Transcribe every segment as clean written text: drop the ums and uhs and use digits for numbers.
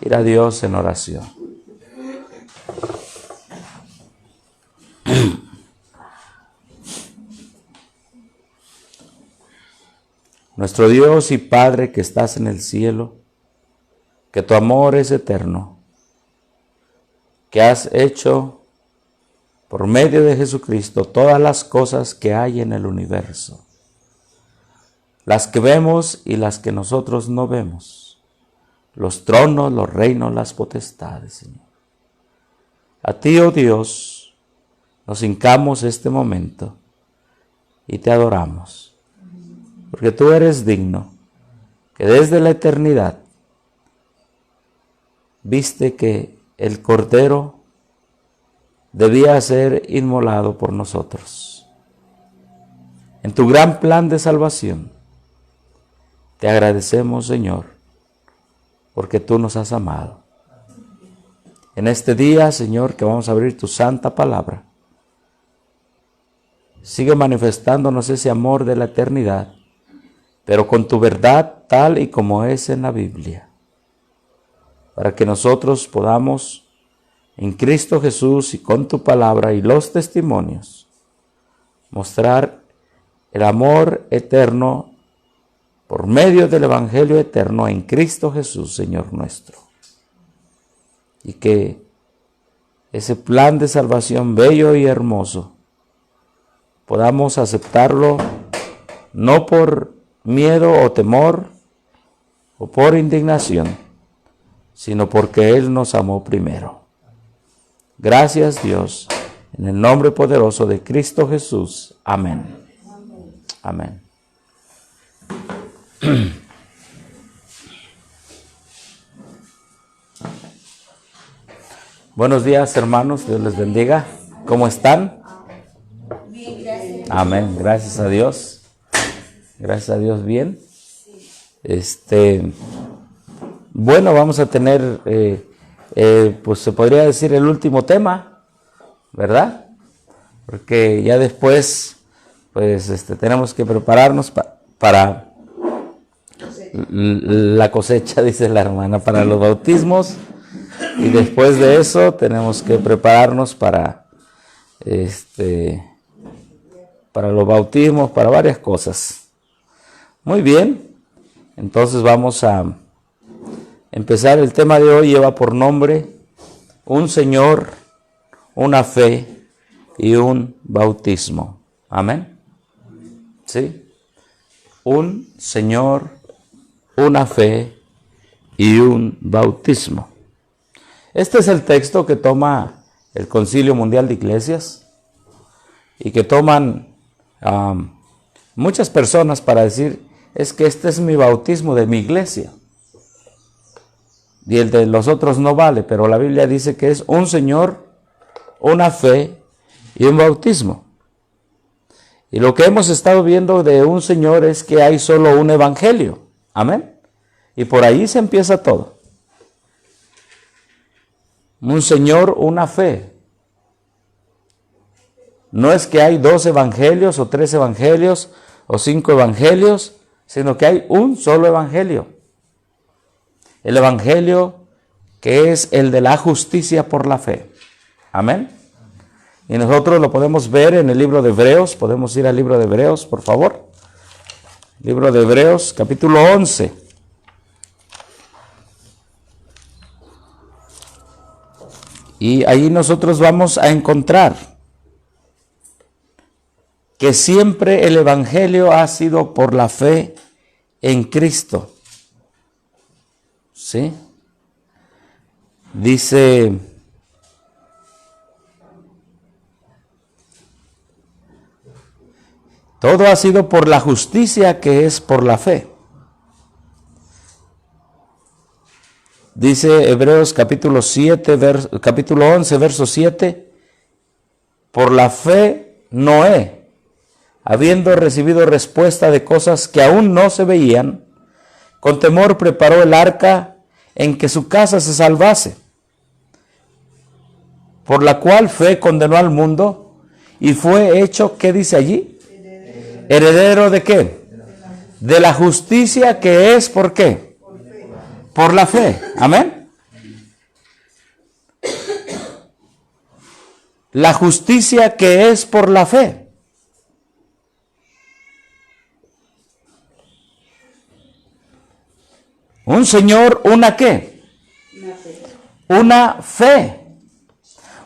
ir a Dios en oración. Nuestro Dios y Padre que estás en el cielo, que tu amor es eterno, que has hecho por medio de Jesucristo todas las cosas que hay en el universo, las que vemos y las que nosotros no vemos, los tronos, los reinos, las potestades, Señor. A ti, oh Dios, nos hincamos este momento y te adoramos, porque tú eres digno, que desde la eternidad viste que el Cordero debía ser inmolado por nosotros. En tu gran plan de salvación, te agradecemos, Señor, porque tú nos has amado. En este día, Señor, que vamos a abrir tu santa palabra, sigue manifestándonos ese amor de la eternidad, pero con tu verdad tal y como es en la Biblia, para que nosotros podamos, en Cristo Jesús y con tu palabra y los testimonios, mostrar el amor eterno por medio del Evangelio eterno en Cristo Jesús, Señor nuestro. Y que ese plan de salvación bello y hermoso podamos aceptarlo no por miedo o temor o por indignación, sino porque Él nos amó primero. Gracias, Dios, en el nombre poderoso de Cristo Jesús. Amén. Amén. Buenos días, hermanos, Dios les bendiga. ¿Cómo están? Bien, gracias. Amén, gracias a Dios. Gracias a Dios, bien. Bueno, vamos a tener, pues se podría decir el último tema, ¿verdad? Porque ya después, pues tenemos que prepararnos para la cosecha, dice la hermana, para los bautismos. Y después de eso tenemos que prepararnos para los bautismos, para varias cosas. Muy bien, entonces vamos a empezar. El tema de hoy lleva por nombre un Señor, una fe y un bautismo. Amén. ¿Sí? Un Señor, una fe y un bautismo. Este es el texto que toma el Concilio Mundial de Iglesias y que toman muchas personas para decir, es que este es mi bautismo de mi iglesia y el de los otros no vale, pero la Biblia dice que es un Señor, una fe y un bautismo. Y lo que hemos estado viendo de un Señor es que hay solo un evangelio. Amén. Y por ahí se empieza todo. Un Señor, una fe. No es que hay 2 evangelios o 3 evangelios o 5 evangelios, sino que hay un solo evangelio. El evangelio que es el de la justicia por la fe. Amén. Y nosotros lo podemos ver en el libro de Hebreos. Podemos ir al libro de Hebreos, por favor. Libro de Hebreos, capítulo 11. Y ahí nosotros vamos a encontrar que siempre el evangelio ha sido por la fe en Cristo. ¿Sí? Dice, todo ha sido por la justicia que es por la fe. Dice Hebreos capítulo 11, verso 7, por la fe Noé, habiendo recibido respuesta de cosas que aún no se veían, con temor preparó el arca en que su casa se salvase, por la cual fe condenó al mundo y fue hecho, ¿qué dice allí? ¿Heredero de qué? De la justicia que es, ¿por qué? Por la fe. Amén. la justicia que es por la fe. Un Señor, ¿una qué? Una fe.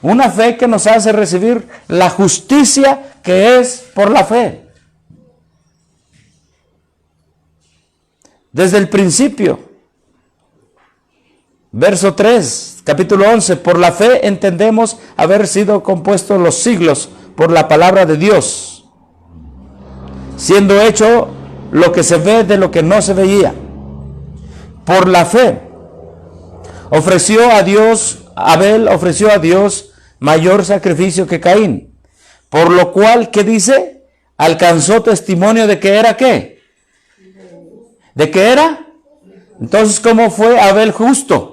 Una fe que nos hace recibir la justicia que es por la fe. Desde el principio. Verso 3, capítulo 11. Por la fe entendemos haber sido compuestos los siglos por la palabra de Dios, siendo hecho lo que se ve de lo que no se veía. Por la fe Abel ofreció a Dios mayor sacrificio que Caín, por lo cual, ¿qué dice? Alcanzó testimonio de que era ¿qué? ¿De qué era? Entonces, ¿cómo fue Abel justo?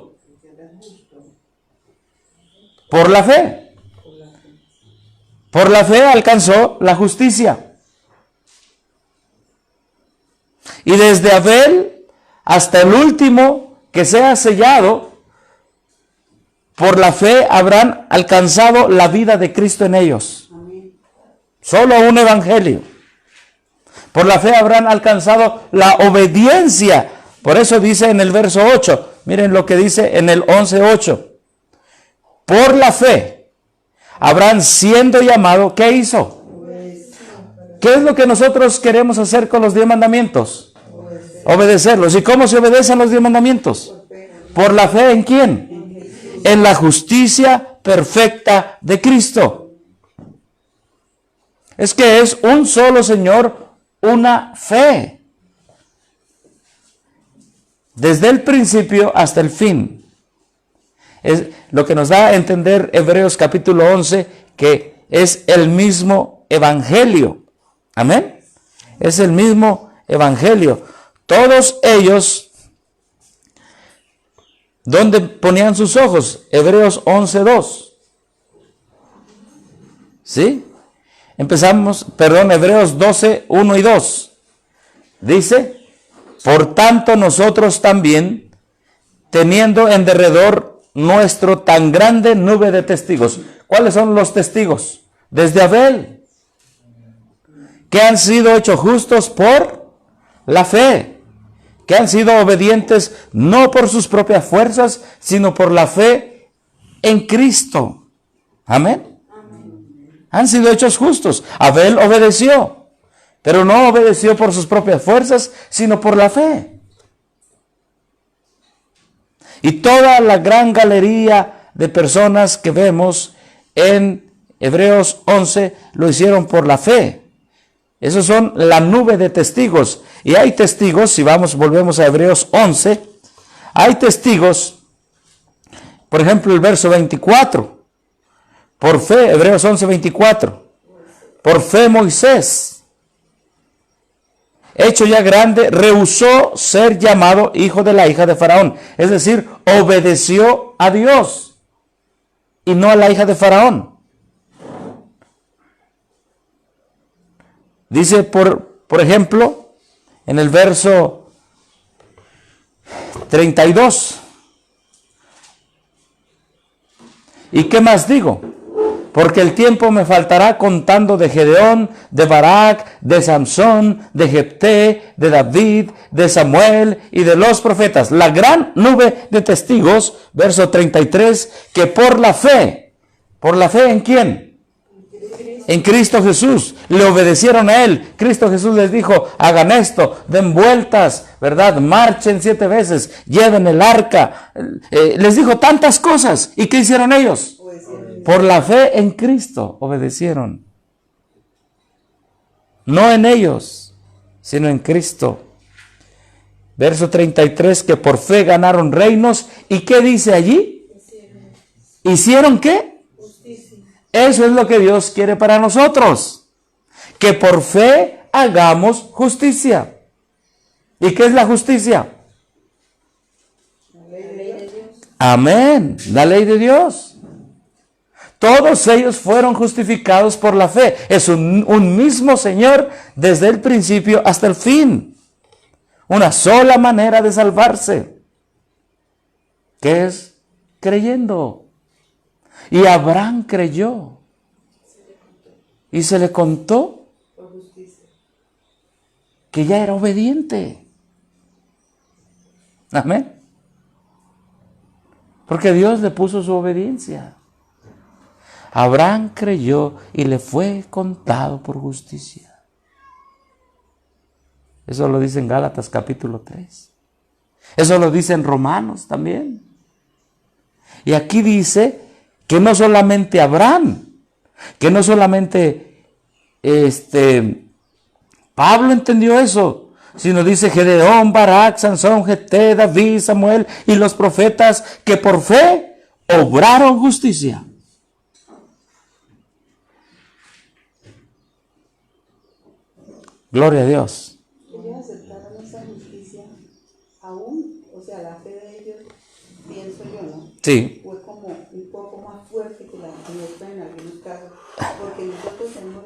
Por la fe. Por la fe alcanzó la justicia. Y desde Abel hasta el último que sea sellado, por la fe habrán alcanzado la vida de Cristo en ellos. Solo un evangelio. Por la fe habrán alcanzado la obediencia. Por eso dice en el verso 8, miren lo que dice en el 11:8. Por la fe habrán siendo llamado, ¿qué hizo? ¿Qué es lo que nosotros queremos hacer con los 10 mandamientos? Obedecerlos. ¿Y cómo se obedecen los 10 mandamientos? Por la fe, ¿en quién? En la justicia perfecta de Cristo. Es que es un solo Señor, una fe. Desde el principio hasta el fin. Es lo que nos da a entender Hebreos capítulo 11, que es el mismo evangelio. Amén. Es el mismo evangelio. Todos ellos, ¿dónde ponían sus ojos? Hebreos 11:2. ¿Sí? Hebreos 12:1 y 2. Dice, por tanto nosotros también, teniendo en derredor nuestro tan grande nube de testigos. ¿Cuáles son los testigos? Desde Abel, que han sido hechos justos por la fe, que han sido obedientes no por sus propias fuerzas, sino por la fe en Cristo. Amén. Han sido hechos justos. Abel obedeció, pero no obedeció por sus propias fuerzas, sino por la fe. Y toda la gran galería de personas que vemos en Hebreos 11 lo hicieron por la fe. Esos son la nube de testigos. Y hay testigos, si volvemos a Hebreos 11, hay testigos, por ejemplo, el verso 24. Por fe, Hebreos 11:24. Por fe Moisés, hecho ya grande, rehusó ser llamado hijo de la hija de Faraón. Es decir, obedeció a Dios y no a la hija de Faraón. Dice, por ejemplo, en el verso 32. ¿Y qué más digo? Porque el tiempo me faltará contando de Gedeón, de Barak, de Samsón, de Jefté, de David, de Samuel y de los profetas. La gran nube de testigos, verso 33, que por la fe ¿en quién? En Cristo Jesús, le obedecieron a Él. Cristo Jesús les dijo, hagan esto, den vueltas, ¿verdad? Marchen 7 veces, lleven el arca. Les dijo tantas cosas. ¿Y qué hicieron ellos? Por la fe en Cristo obedecieron. No en ellos, sino en Cristo. Verso 33, que por fe ganaron reinos. ¿Y qué dice allí? ¿Hicieron qué? Eso es lo que Dios quiere para nosotros. Que por fe hagamos justicia. ¿Y qué es la justicia? La ley de Dios. Amén. La ley de Dios. Todos ellos fueron justificados por la fe. Es un mismo Señor desde el principio hasta el fin. Una sola manera de salvarse. ¿Qué es? Creyendo. Y Abraham creyó. y se le contó que ya era obediente. Amén. Porque Dios le puso su obediencia. Abraham creyó y le fue contado por justicia. Eso lo dice en Gálatas capítulo 3. Eso lo dice en Romanos también. Y aquí dice que no solamente Abraham, que no solamente Pablo entendió eso, sino dice Gedeón, Barak, Sansón, Jefté, David, Samuel y los profetas que por fe obraron justicia. Gloria a Dios. Ellos aceptaron esa justicia aún, o sea, la fe de ellos, pienso yo, ¿no? Sí. Fue como un poco más fuerte que la nuestra en algunos casos, porque nosotros tenemos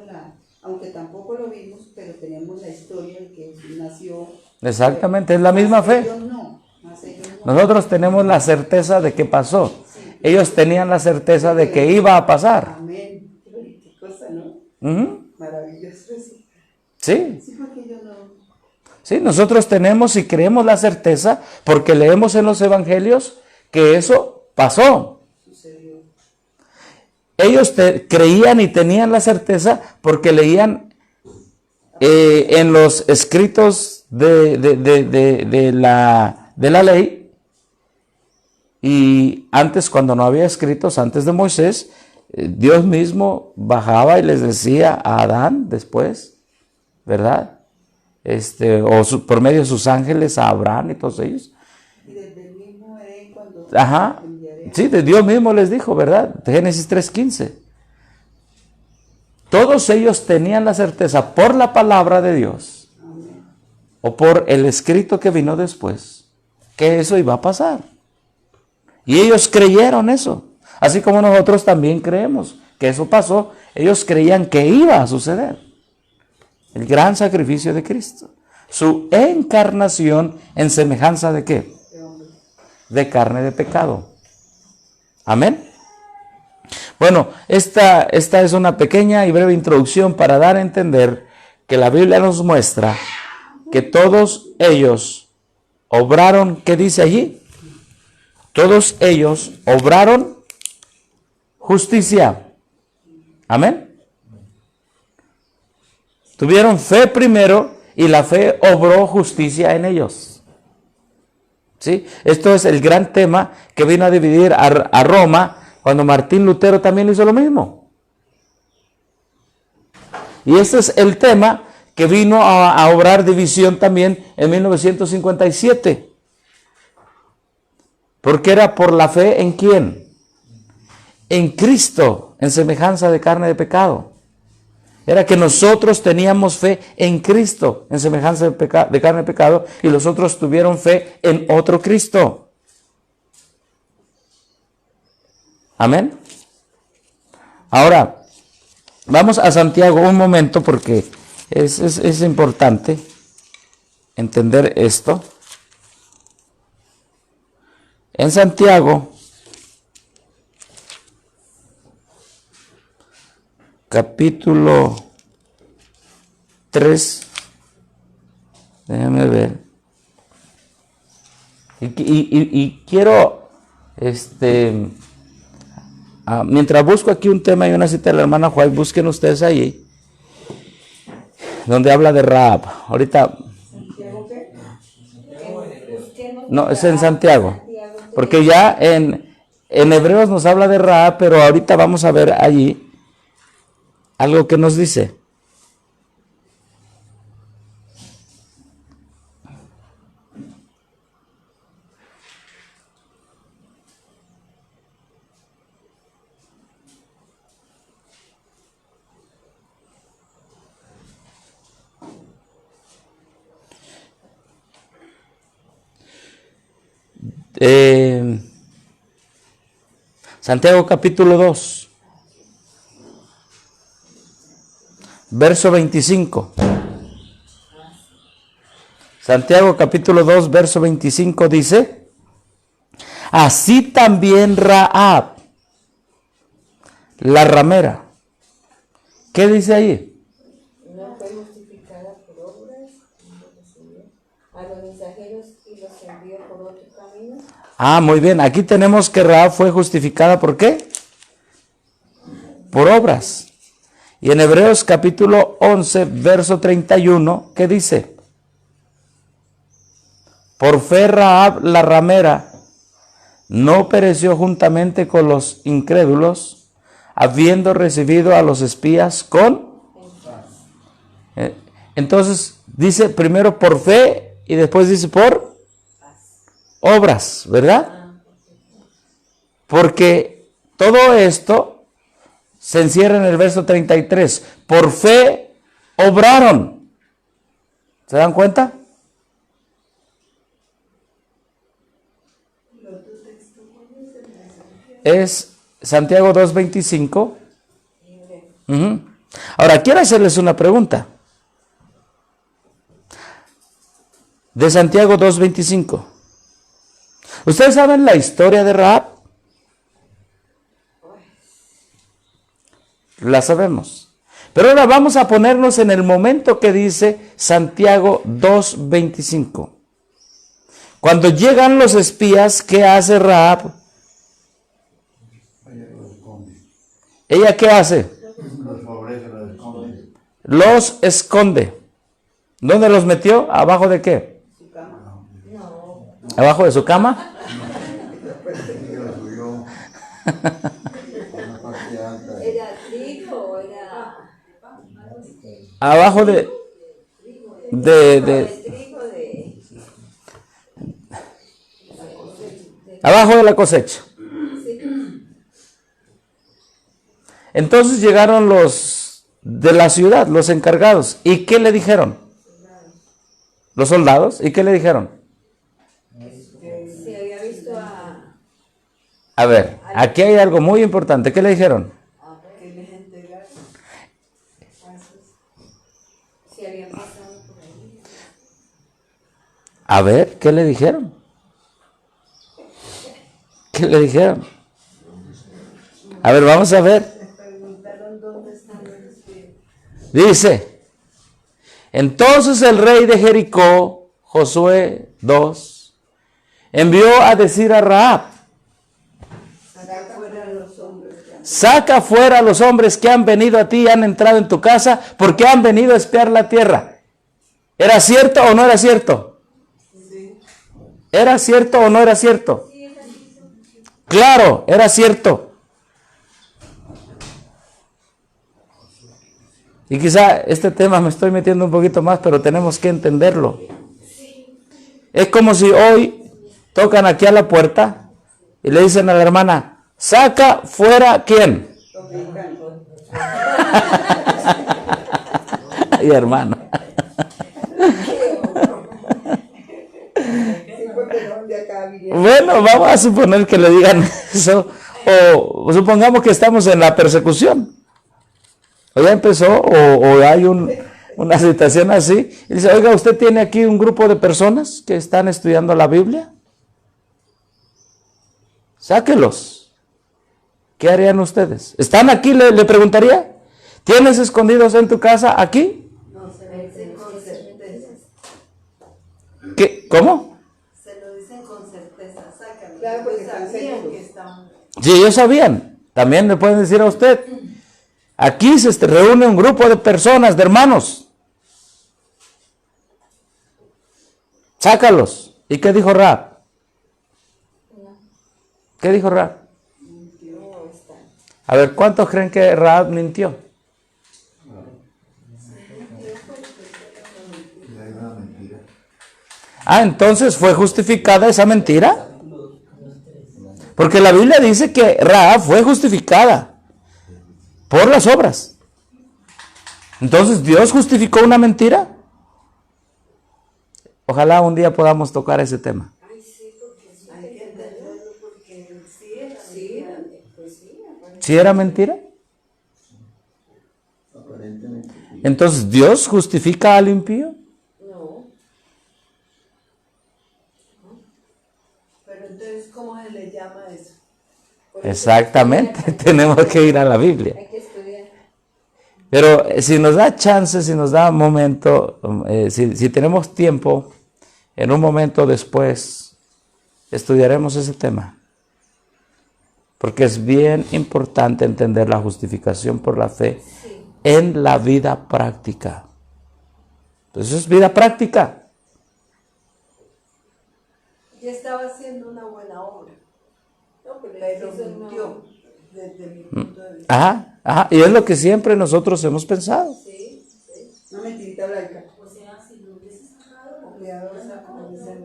aunque tampoco lo vimos, pero tenemos la historia de que Jesús nació. Exactamente, es la misma fe. Ellos no. Nosotros tenemos la certeza de que pasó. Sí. Ellos tenían la certeza de que iba a pasar. Amén. Qué cosa, ¿no? Maravilloso eso. Sí. Sí, porque yo no. Sí, nosotros tenemos y creemos la certeza porque leemos en los evangelios que eso pasó. Sucedió. Ellos creían y tenían la certeza porque leían en los escritos de la ley. Y antes, cuando no había escritos, antes de Moisés, Dios mismo bajaba y les decía a Adán después, ¿verdad? Por medio de sus ángeles a Abraham y todos ellos. Y desde el mismo Edén cuando... Ajá. Sí, de Dios mismo les dijo, ¿verdad? Génesis 3:15. Todos ellos tenían la certeza por la palabra de Dios, Amén. o por el escrito que vino después, que eso iba a pasar. Y ellos creyeron eso, así como nosotros también creemos que eso pasó. Ellos creían que iba a suceder. El gran sacrificio de Cristo, su encarnación en semejanza de ¿qué? De carne de pecado. Amén. Bueno, esta es una pequeña y breve introducción para dar a entender que la Biblia nos muestra que todos ellos obraron, ¿qué dice allí? Todos ellos obraron justicia. Amén. Tuvieron fe primero y la fe obró justicia en ellos. ¿Sí? Esto es el gran tema que vino a dividir a Roma cuando Martín Lutero también hizo lo mismo. Y este es el tema que vino a obrar división también en 1957. Porque era por la fe en ¿quién? En Cristo, en semejanza de carne de pecado. Era que nosotros teníamos fe en Cristo, en semejanza de carne de pecado, y los otros tuvieron fe en otro Cristo. Amén. Ahora, vamos a Santiago un momento porque es importante entender esto. En Santiago, capítulo 3, déjame ver, y quiero, mientras busco aquí un tema y una cita de la hermana Juárez, busquen ustedes ahí, donde habla de Rahab. Ahorita, no, es en Santiago, porque ya en Hebreos nos habla de Rahab, pero ahorita vamos a ver allí algo que nos dice. Santiago capítulo 2, verso 25. Santiago capítulo 2, verso 25 dice: así también Rahab, la ramera, ¿Qué dice ahí? No fue justificada por obras, a los mensajeros y los envió por otro camino. Ah, muy bien. Aquí tenemos que Rahab fue justificada ¿por qué? Por obras. Y en Hebreos capítulo 11, verso 31, ¿qué dice? Por fe Rahab la ramera no pereció juntamente con los incrédulos, habiendo recibido a los espías con... Entonces dice primero por fe y después dice por obras, ¿verdad? Porque todo esto se encierra en el verso 33. Por fe obraron. ¿Se dan cuenta? Es Santiago 2:25. Ahora, quiero hacerles una pregunta. De Santiago 2:25. ¿Ustedes saben la historia de Rahab? La sabemos. Pero ahora vamos a ponernos en el momento que dice Santiago 2:25. Cuando llegan los espías, ¿qué hace Rahab? ¿Ella qué hace? Los esconde. ¿Dónde los metió? ¿Abajo de qué? ¿Abajo de su cama? ¿Era trigo? ¿Era Abajo de abajo de la cosecha. Entonces llegaron los de la ciudad, los encargados. ¿Y qué le dijeron? Los soldados. ¿Y qué le dijeron? Se había visto A ver, aquí hay algo muy importante. ¿Qué le dijeron? que les entregaron. Se habían pasado por ahí. A ver, ¿qué le dijeron? ¿Qué le dijeron? A ver, vamos a ver. Dice, entonces el rey de Jericó, Josué 2, envió a decir a Rahab, saca fuera a los hombres que han venido a ti y han entrado en tu casa porque han venido a espiar la tierra. ¿Era cierto o no era cierto? ¿Era cierto o no era cierto? Claro, era cierto. Y quizá este tema me estoy metiendo un poquito más, pero tenemos que entenderlo. Es como si hoy tocan aquí a la puerta y le dicen a la hermana, saca fuera ¿quién? Ay, hermano. Bueno, vamos a suponer que le digan eso, o supongamos que estamos en la persecución. O ya empezó, o hay una situación así, y dice, oiga, ¿usted tiene aquí un grupo de personas que están estudiando la Biblia? Sáquelos. ¿Qué harían ustedes? ¿Están aquí? Le preguntaría. ¿Tienes escondidos en tu casa aquí? No, se lo dicen con certeza. ¿Qué? ¿Cómo? Se lo dicen con certeza, sácalo. Claro, porque Ellos están sabían seguros. que estaban. Sí, ellos sabían. También le pueden decir a usted. Aquí se reúne un grupo de personas, de hermanos. Sácalos. ¿Y qué dijo Rahab? ¿Qué dijo Rahab? A ver, ¿cuántos creen que Rahab mintió? Ah, entonces fue justificada esa mentira. Porque la Biblia dice que Rahab fue justificada por las obras. Entonces, ¿Dios justificó una mentira? Ojalá un día podamos tocar ese tema. Ay, sí, porque sí, hay que entenderlo, porque sí, pues sí. ¿Sí era mentira? Entonces, ¿Dios justifica al impío? No. Pero entonces, ¿cómo se le llama eso? Exactamente, tenemos que ir a la Biblia. Hay que estudiar. Pero si nos da chance, si nos da momento, si tenemos tiempo, en un momento después estudiaremos ese tema. Porque es bien importante entender la justificación por la fe en la vida práctica. Entonces es vida práctica. Ya estaba haciendo una buena obra. No, Pero eso no. mintió, desde mi punto de vista. Ajá, ajá. Y es lo que siempre nosotros hemos pensado. Sí, sí. Una mentirita blanca. O sea, si lo hubiese sacado, Piadosa, como dicen.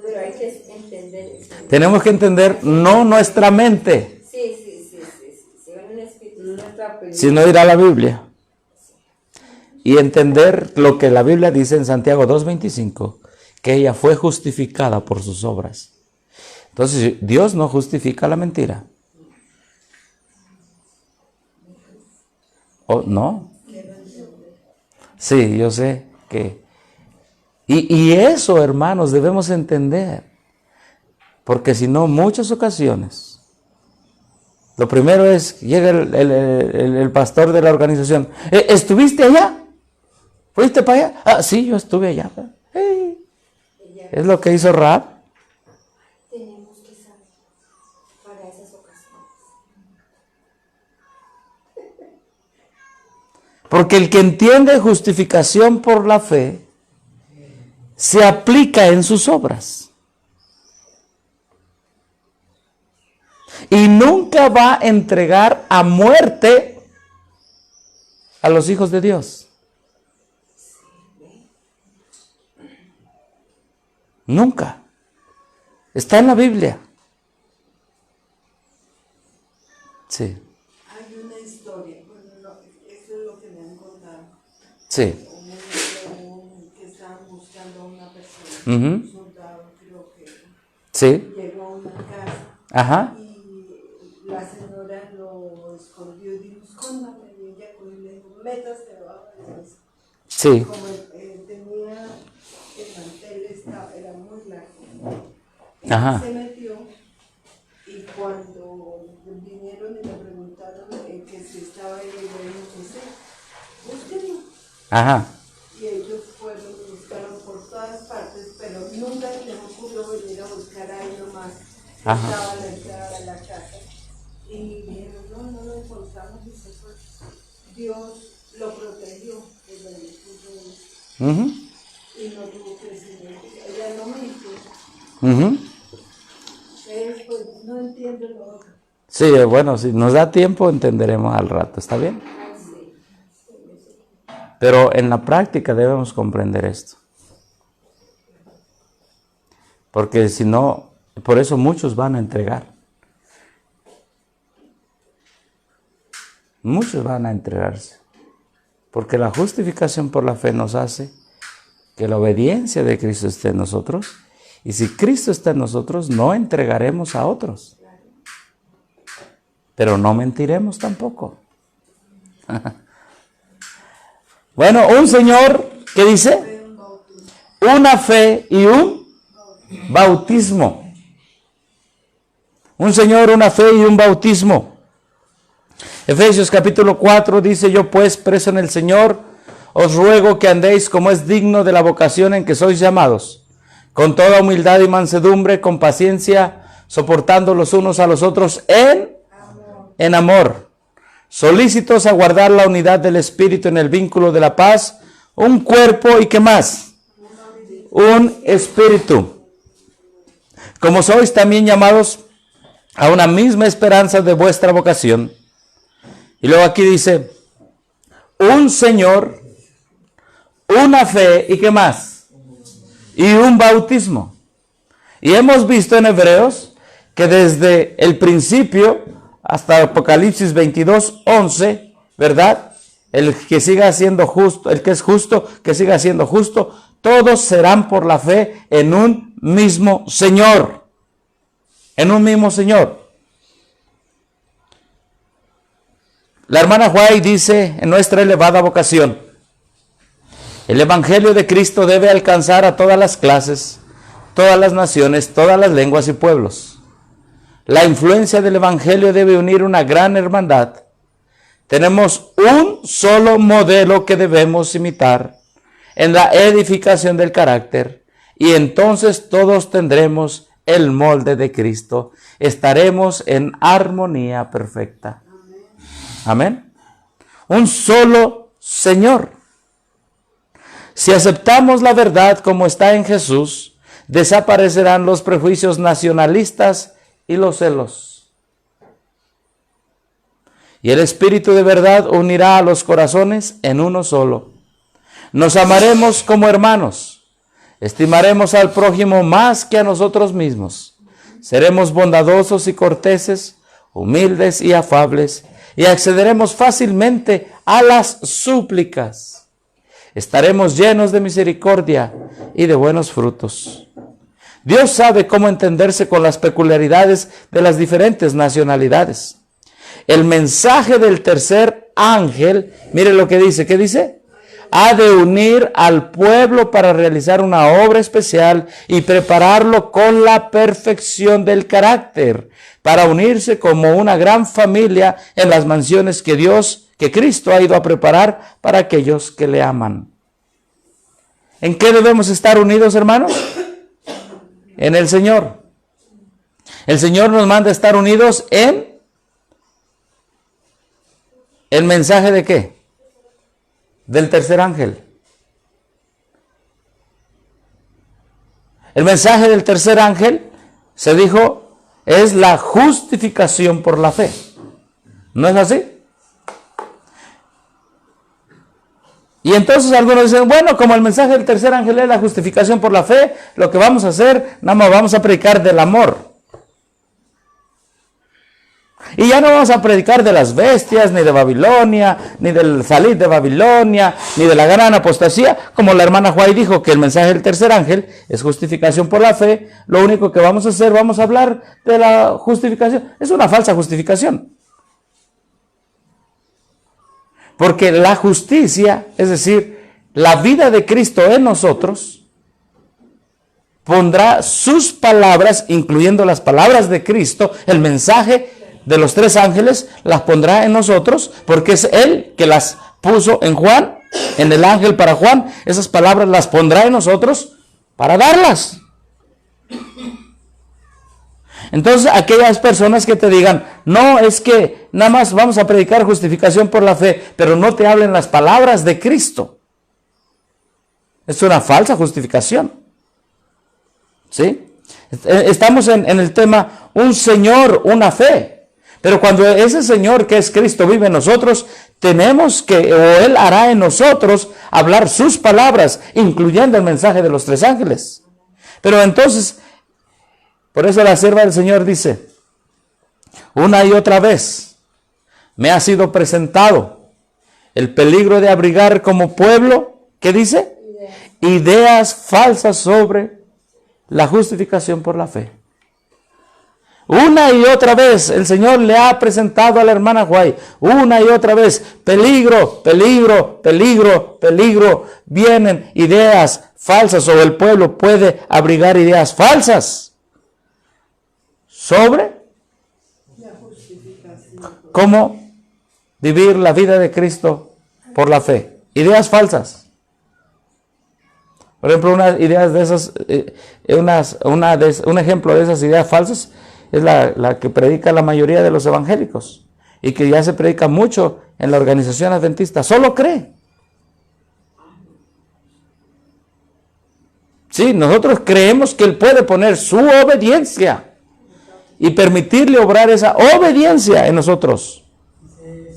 pero hay que entender eso. Tenemos que entender no nuestra mente, Sí. Un espíritu. Nuestra película. sino ir a la Biblia. Y entender lo que la Biblia dice en Santiago 2:25, que ella fue justificada por sus obras. Entonces, Dios no justifica la mentira. ¿Oh, no? Sí, yo sé que... Y eso, hermanos, debemos entender. Porque si no, muchas ocasiones, lo primero es, llega el pastor de la organización. ¿Estuviste allá? ¿Fuiste para allá? Ah, sí, yo estuve allá. Es lo que hizo Rahab. Tenemos que saber para esas ocasiones. Porque el que entiende justificación por la fe, se aplica en sus obras. Y nunca va a entregar a muerte a los hijos de Dios. Nunca. Está en la Biblia. Sí. Hay una historia, bueno, no, eso es lo que me han contado. Sí. Que estaban buscando a una persona, Ujú. un soldado, creo que Sí. llegó a una casa Ajá. y la señora lo escondió y dijo, escóndame, y ella con él le dijo, métase debajo de la mesa. Sí. Como tenía el mantel, era muy largo, Ajá. se metió y cuando vinieron y le preguntaron que si estaba ahí, le dijo que sí, búsquenlo. Ajá. Y ellos fueron y buscaron por todas partes, pero nunca se les ocurrió venir a buscar ahí nomás. Ajá. Estaba a la entrada de la casa. Y dijeron, no lo encontramos y se fue. Dios lo protegió desde el punto de vista. Ujú. Y no tuvo crecimiento. Ella no mintió. Ujú. Pues no entiendo lo otro. Sí, bueno, si nos da tiempo entenderemos al rato, ¿está bien? Pero en la práctica debemos comprender esto. Porque si no, por eso muchos van a entregar. Muchos van a entregarse. Porque la justificación por la fe nos hace que la obediencia de Cristo esté en nosotros. Y si Cristo está en nosotros, no entregaremos a otros. Pero no mentiremos tampoco. Bueno, un Señor, ¿qué dice? Una fe y un bautismo. Un Señor, una fe y un bautismo. Efesios capítulo 4 dice, yo pues, preso en el Señor, os ruego que andéis como es digno de la vocación en que sois llamados, con toda humildad y mansedumbre, con paciencia, soportando los unos a los otros en amor, solícitos a guardar la unidad del Espíritu en el vínculo de la paz, un cuerpo y ¿qué más? Un espíritu. Como sois también llamados a una misma esperanza de vuestra vocación. Y luego aquí dice, un Señor, una fe y ¿qué más? Y un bautismo. Y hemos visto en Hebreos que desde el principio hasta Apocalipsis 22:11, ¿verdad? El que siga siendo justo, el que es justo, que siga siendo justo, todos serán por la fe en un mismo Señor. En un mismo Señor. La hermana White dice en nuestra elevada vocación, el Evangelio de Cristo debe alcanzar a todas las clases, todas las naciones, todas las lenguas y pueblos. la influencia del Evangelio debe unir una gran hermandad. Tenemos un solo modelo que debemos imitar en la edificación del carácter, y entonces todos tendremos el molde de Cristo. Estaremos en armonía perfecta. Amén. Un solo Señor. Si aceptamos la verdad como está en Jesús, desaparecerán los prejuicios nacionalistas y los celos. Y el Espíritu de verdad unirá a los corazones en uno solo. Nos amaremos como hermanos. Estimaremos al prójimo más que a nosotros mismos. Seremos bondadosos y corteses, humildes y afables, y accederemos fácilmente a las súplicas. Estaremos llenos de misericordia y de buenos frutos. Dios sabe cómo entenderse con las peculiaridades de las diferentes nacionalidades. El mensaje del tercer ángel, mire lo que dice. ¿Qué dice? Ha de unir al pueblo para realizar una obra especial y prepararlo con la perfección del carácter, para unirse como una gran familia en las mansiones que Cristo ha ido a preparar para aquellos que le aman. ¿En qué debemos estar unidos, hermanos? En el Señor. El Señor nos manda a estar unidos en el mensaje de ¿qué? Del tercer ángel. El mensaje del tercer ángel, se dijo, es la justificación por la fe. ¿No es así? Y entonces algunos dicen, bueno, como el mensaje del tercer ángel es la justificación por la fe, lo que vamos a hacer, nada más vamos a predicar del amor. Y ya no vamos a predicar de las bestias, ni de Babilonia, ni del salir de Babilonia, ni de la gran apostasía. Como la hermana Juárez dijo que el mensaje del tercer ángel es justificación por la fe, lo único que vamos a hacer, vamos a hablar de la justificación. Es una falsa justificación. Porque la justicia, es decir, la vida de Cristo en nosotros, pondrá sus palabras, incluyendo las palabras de Cristo, el mensaje de los tres ángeles, las pondrá en nosotros, porque es Él que las puso en Juan, en el ángel para Juan. Esas palabras las pondrá en nosotros para darlas. Entonces, aquellas personas que te digan, no, es que nada más vamos a predicar justificación por la fe, pero no te hablen las palabras de Cristo. Es una falsa justificación. ¿Sí? Estamos en el tema, un Señor, una fe. Pero cuando ese Señor que es Cristo vive en nosotros, tenemos que, o Él hará en nosotros, hablar sus palabras, incluyendo el mensaje de los tres ángeles. Pero entonces, por eso la sierva del Señor dice, una y otra vez me ha sido presentado el peligro de abrigar como pueblo, ¿qué dice? Ideas falsas sobre la justificación por la fe. Una y otra vez el Señor le ha presentado a la hermana Guay, una y otra vez, peligro, peligro, peligro, peligro. Vienen ideas falsas, o el pueblo puede abrigar ideas falsas sobre cómo vivir la vida de Cristo por la fe. Ideas falsas. Por ejemplo, unas ideas de esas, un ejemplo de esas ideas falsas es la que predica la mayoría de los evangélicos y que ya se predica mucho en la organización adventista. Solo cree. Sí, nosotros creemos que Él puede poner su obediencia y permitirle obrar esa obediencia en nosotros.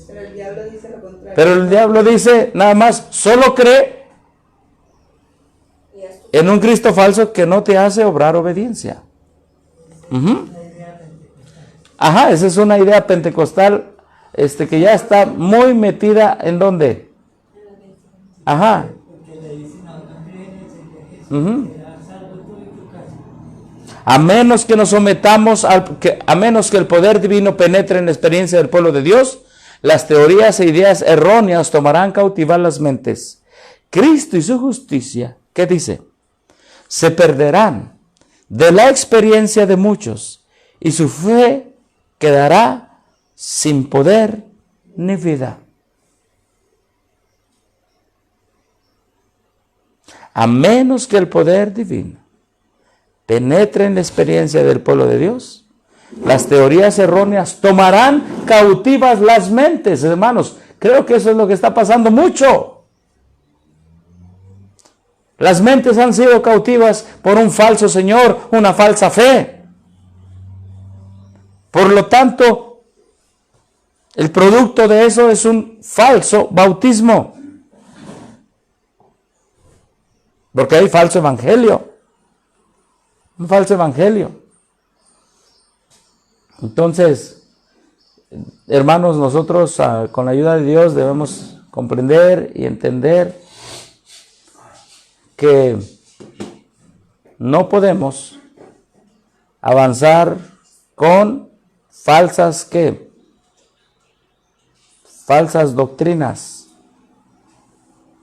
Pero el diablo dice lo contrario. Pero el diablo dice nada más, solo cree en un Cristo falso que no te hace obrar obediencia. Ajá, esa es una idea pentecostal que ya está muy metida en ¿dónde? Ajá. A menos que nos sometamos, a menos que el poder divino penetre en la experiencia del pueblo de Dios, las teorías e ideas erróneas tomarán cautivar las mentes. Cristo y su justicia, ¿qué dice? Se perderán de la experiencia de muchos y su fe quedará sin poder ni vida. A menos que el poder divino penetre en la experiencia del pueblo de Dios, las teorías erróneas tomarán cautivas las mentes, hermanos. Creo que eso es lo que está pasando mucho. Las mentes han sido cautivas por un falso señor, una falsa fe. Por lo tanto, el producto de eso es un falso bautismo. Porque hay falso evangelio. Un falso evangelio. Entonces, hermanos, nosotros con la ayuda de Dios debemos comprender y entender que no podemos avanzar con falsas doctrinas.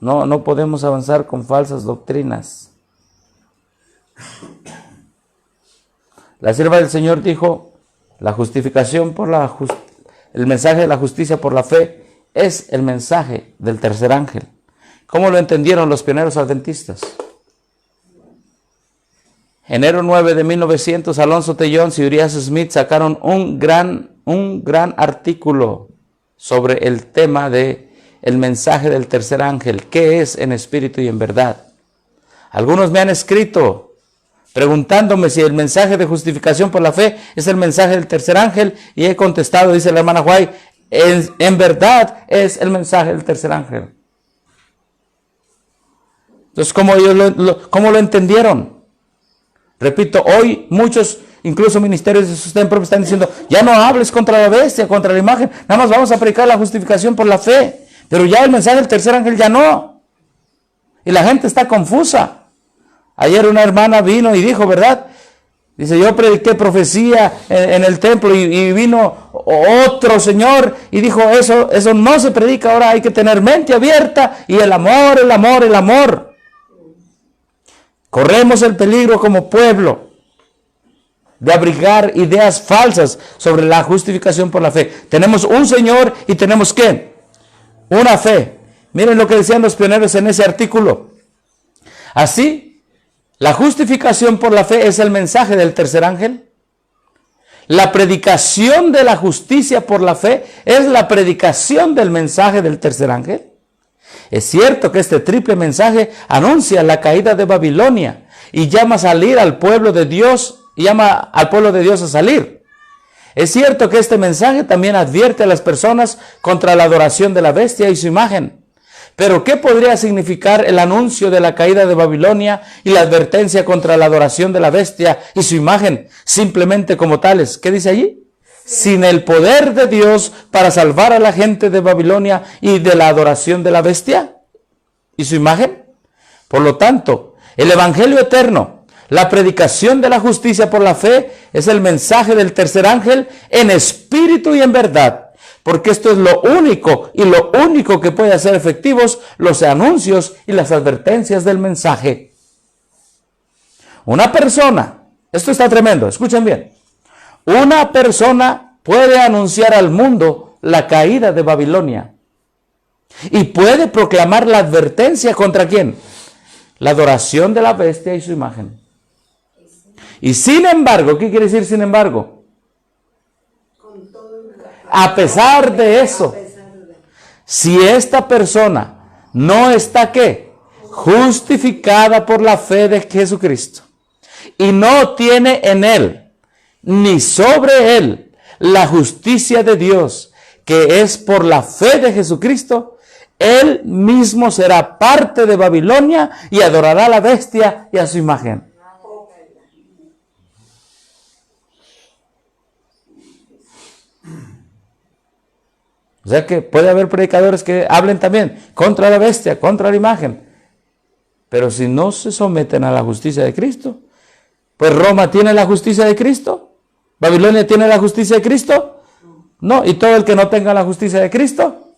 No podemos avanzar con falsas doctrinas. La sierva del Señor dijo, la justificación el mensaje de la justicia por la fe es el mensaje del tercer ángel. ¿Cómo lo entendieron los pioneros adventistas? Enero 9 de 1900, Alonso T. Jones y Urias Smith sacaron un gran artículo sobre el tema de el mensaje del tercer ángel, qué es en espíritu y en verdad. Algunos me han escrito preguntándome si el mensaje de justificación por la fe es el mensaje del tercer ángel, y he contestado, dice la hermana White, en verdad es el mensaje del tercer ángel. Entonces, ¿cómo lo entendieron? Repito, hoy muchos, incluso ministerios de sustento propio, están diciendo, ya no hables contra la bestia, contra la imagen, nada más vamos a predicar la justificación por la fe. Pero ya el mensaje del tercer ángel ya no. Y la gente está confusa. Ayer una hermana vino y dijo, ¿verdad? Dice, yo prediqué profecía en el templo y vino otro señor y dijo, eso no se predica, ahora hay que tener mente abierta y el amor, el amor, el amor. Corremos el peligro como pueblo de abrigar ideas falsas sobre la justificación por la fe. Tenemos un Señor y tenemos ¿qué? Una fe. Miren lo que decían los pioneros en ese artículo. Así, la justificación por la fe es el mensaje del tercer ángel. La predicación de la justicia por la fe es la predicación del mensaje del tercer ángel. Es cierto que este triple mensaje anuncia la caída de Babilonia y llama a salir al pueblo de Dios, llama al pueblo de Dios a salir. Es cierto que este mensaje también advierte a las personas contra la adoración de la bestia y su imagen. Pero ¿qué podría significar el anuncio de la caída de Babilonia y la advertencia contra la adoración de la bestia y su imagen? Simplemente como tales. ¿Qué dice allí? Sin el poder de Dios para salvar a la gente de Babilonia y de la adoración de la bestia y su imagen. Por lo tanto, el evangelio eterno, la predicación de la justicia por la fe, es el mensaje del tercer ángel en espíritu y en verdad. Porque esto es lo único que puede hacer efectivos los anuncios y las advertencias del mensaje. Una persona, esto está tremendo, escuchen bien. Una persona puede anunciar al mundo la caída de Babilonia y puede proclamar la advertencia contra ¿quién? La adoración de la bestia y su imagen. Y sin embargo, ¿qué quiere decir sin embargo? A pesar de eso, si esta persona no está ¿qué? Justificada por la fe de Jesucristo y no tiene en él ni sobre él la justicia de Dios, que es por la fe de Jesucristo, él mismo será parte de Babilonia y adorará a la bestia y a su imagen. O sea que puede haber predicadores que hablen también contra la bestia, contra la imagen. Pero si no se someten a la justicia de Cristo, pues Roma tiene la justicia de Cristo, Babilonia tiene la justicia de Cristo. No, y todo el que no tenga la justicia de Cristo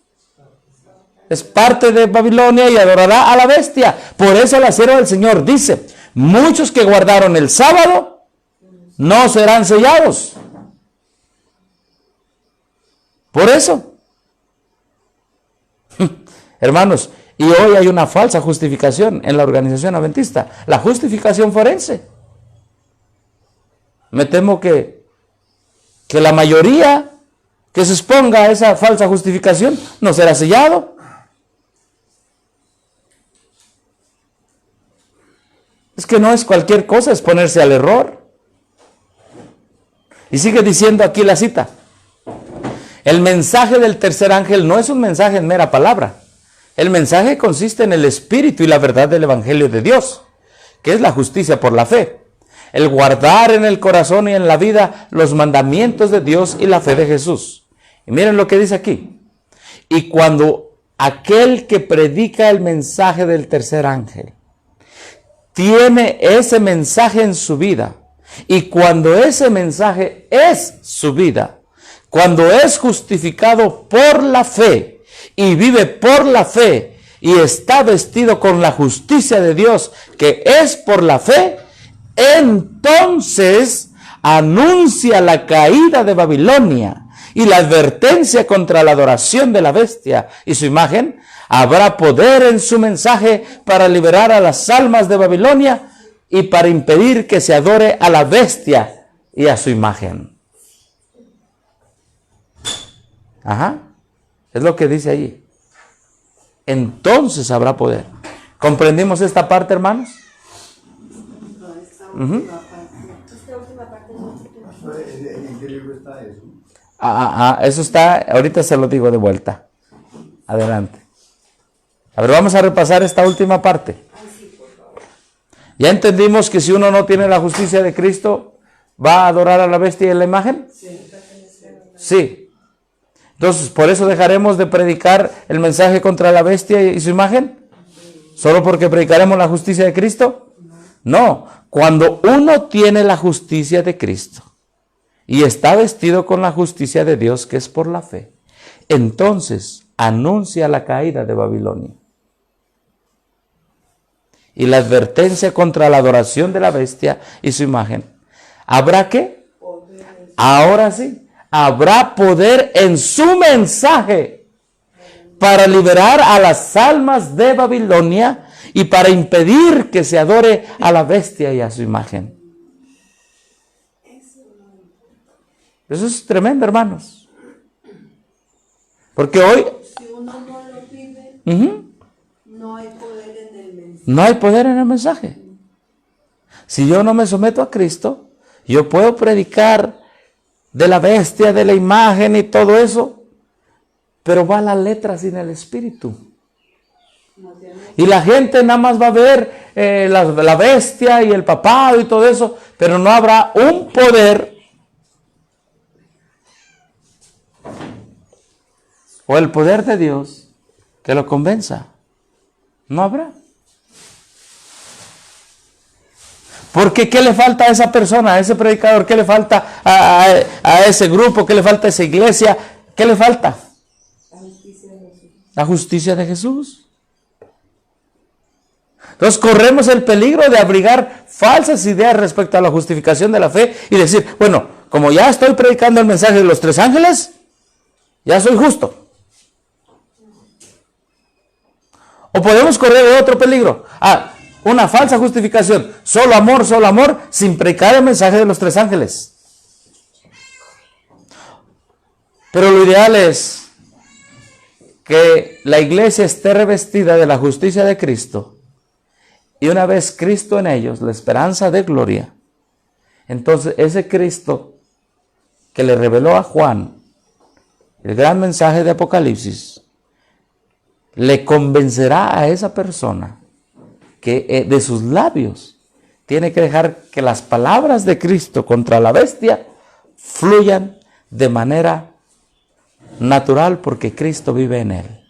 es parte de Babilonia y adorará a la bestia. Por eso la sierva del Señor dice, muchos que guardaron el sábado no serán sellados. Por eso, hermanos, y hoy hay una falsa justificación en la organización adventista, la justificación forense. Me temo que la mayoría que se exponga a esa falsa justificación no será sellado. Es que no es cualquier cosa exponerse al error. Y sigue diciendo aquí la cita. El mensaje del tercer ángel no es un mensaje en mera palabra. El mensaje consiste en el espíritu y la verdad del evangelio de Dios, que es la justicia por la fe. El guardar en el corazón y en la vida los mandamientos de Dios y la fe de Jesús. Y miren lo que dice aquí. Y cuando aquel que predica el mensaje del tercer ángel tiene ese mensaje en su vida, y cuando ese mensaje es su vida, cuando es justificado por la fe y vive por la fe y está vestido con la justicia de Dios que es por la fe, entonces anuncia la caída de Babilonia y la advertencia contra la adoración de la bestia y su imagen. Habrá poder en su mensaje para liberar a las almas de Babilonia y para impedir que se adore a la bestia y a su imagen. Ajá, es lo que dice allí. Entonces habrá poder. ¿Comprendimos esta parte, hermanos? Esta última parte ¿En qué libro está eso? Eso está, ahorita se lo digo de vuelta. Adelante. A ver, vamos a repasar esta última parte. ¿Ya entendimos que si uno no tiene la justicia de Cristo, va a adorar a la bestia y a la imagen? Sí. Entonces, ¿por eso dejaremos de predicar el mensaje contra la bestia y su imagen? ¿Solo porque predicaremos la justicia de Cristo? No. Cuando uno tiene la justicia de Cristo y está vestido con la justicia de Dios, que es por la fe, entonces anuncia la caída de Babilonia. Y la advertencia contra la adoración de la bestia y su imagen. ¿Habrá qué? Ahora sí, habrá poder en su mensaje para liberar a las almas de Babilonia y para impedir que se adore a la bestia y a su imagen. Eso es tremendo, hermanos. Porque hoy... Si uno no lo vive, no hay poder en el mensaje. No hay poder en el mensaje. Si yo no me someto a Cristo, yo puedo predicar de la bestia, de la imagen y todo eso, pero va la letra sin el espíritu. Y la gente nada más va a ver la bestia y el papado y todo eso, pero no habrá un poder o el poder de Dios que lo convenza. No habrá. Porque ¿qué le falta a esa persona, a ese predicador? ¿Qué le falta a ese grupo? ¿Qué le falta a esa iglesia? ¿Qué le falta? La justicia de Jesús. Entonces corremos el peligro de abrigar falsas ideas respecto a la justificación de la fe y decir, bueno, como ya estoy predicando el mensaje de los tres ángeles, ya soy justo. O podemos correr de otro peligro. Una falsa justificación. Solo amor, sin predicar el mensaje de los tres ángeles. Pero lo ideal es que la iglesia esté revestida de la justicia de Cristo. Y una vez Cristo en ellos, la esperanza de gloria, entonces ese Cristo que le reveló a Juan el gran mensaje de Apocalipsis, le convencerá a esa persona que de sus labios tiene que dejar que las palabras de Cristo contra la bestia fluyan de manera natural porque Cristo vive en él.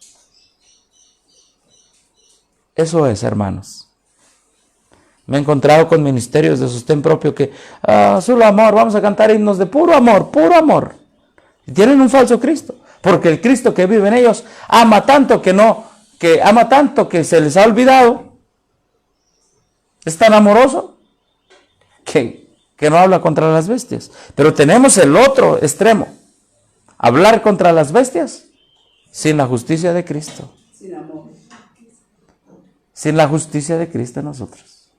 Eso es, hermanos. Me he encontrado con ministerios de sostén propio que solo amor, vamos a cantar himnos de puro amor, puro amor. Y tienen un falso Cristo, porque el Cristo que vive en ellos ama tanto que se les ha olvidado. Es tan amoroso que no habla contra las bestias. Pero tenemos el otro extremo. hablar contra las bestias sin la justicia de Cristo. Sin amor. Sin la justicia de Cristo en nosotros.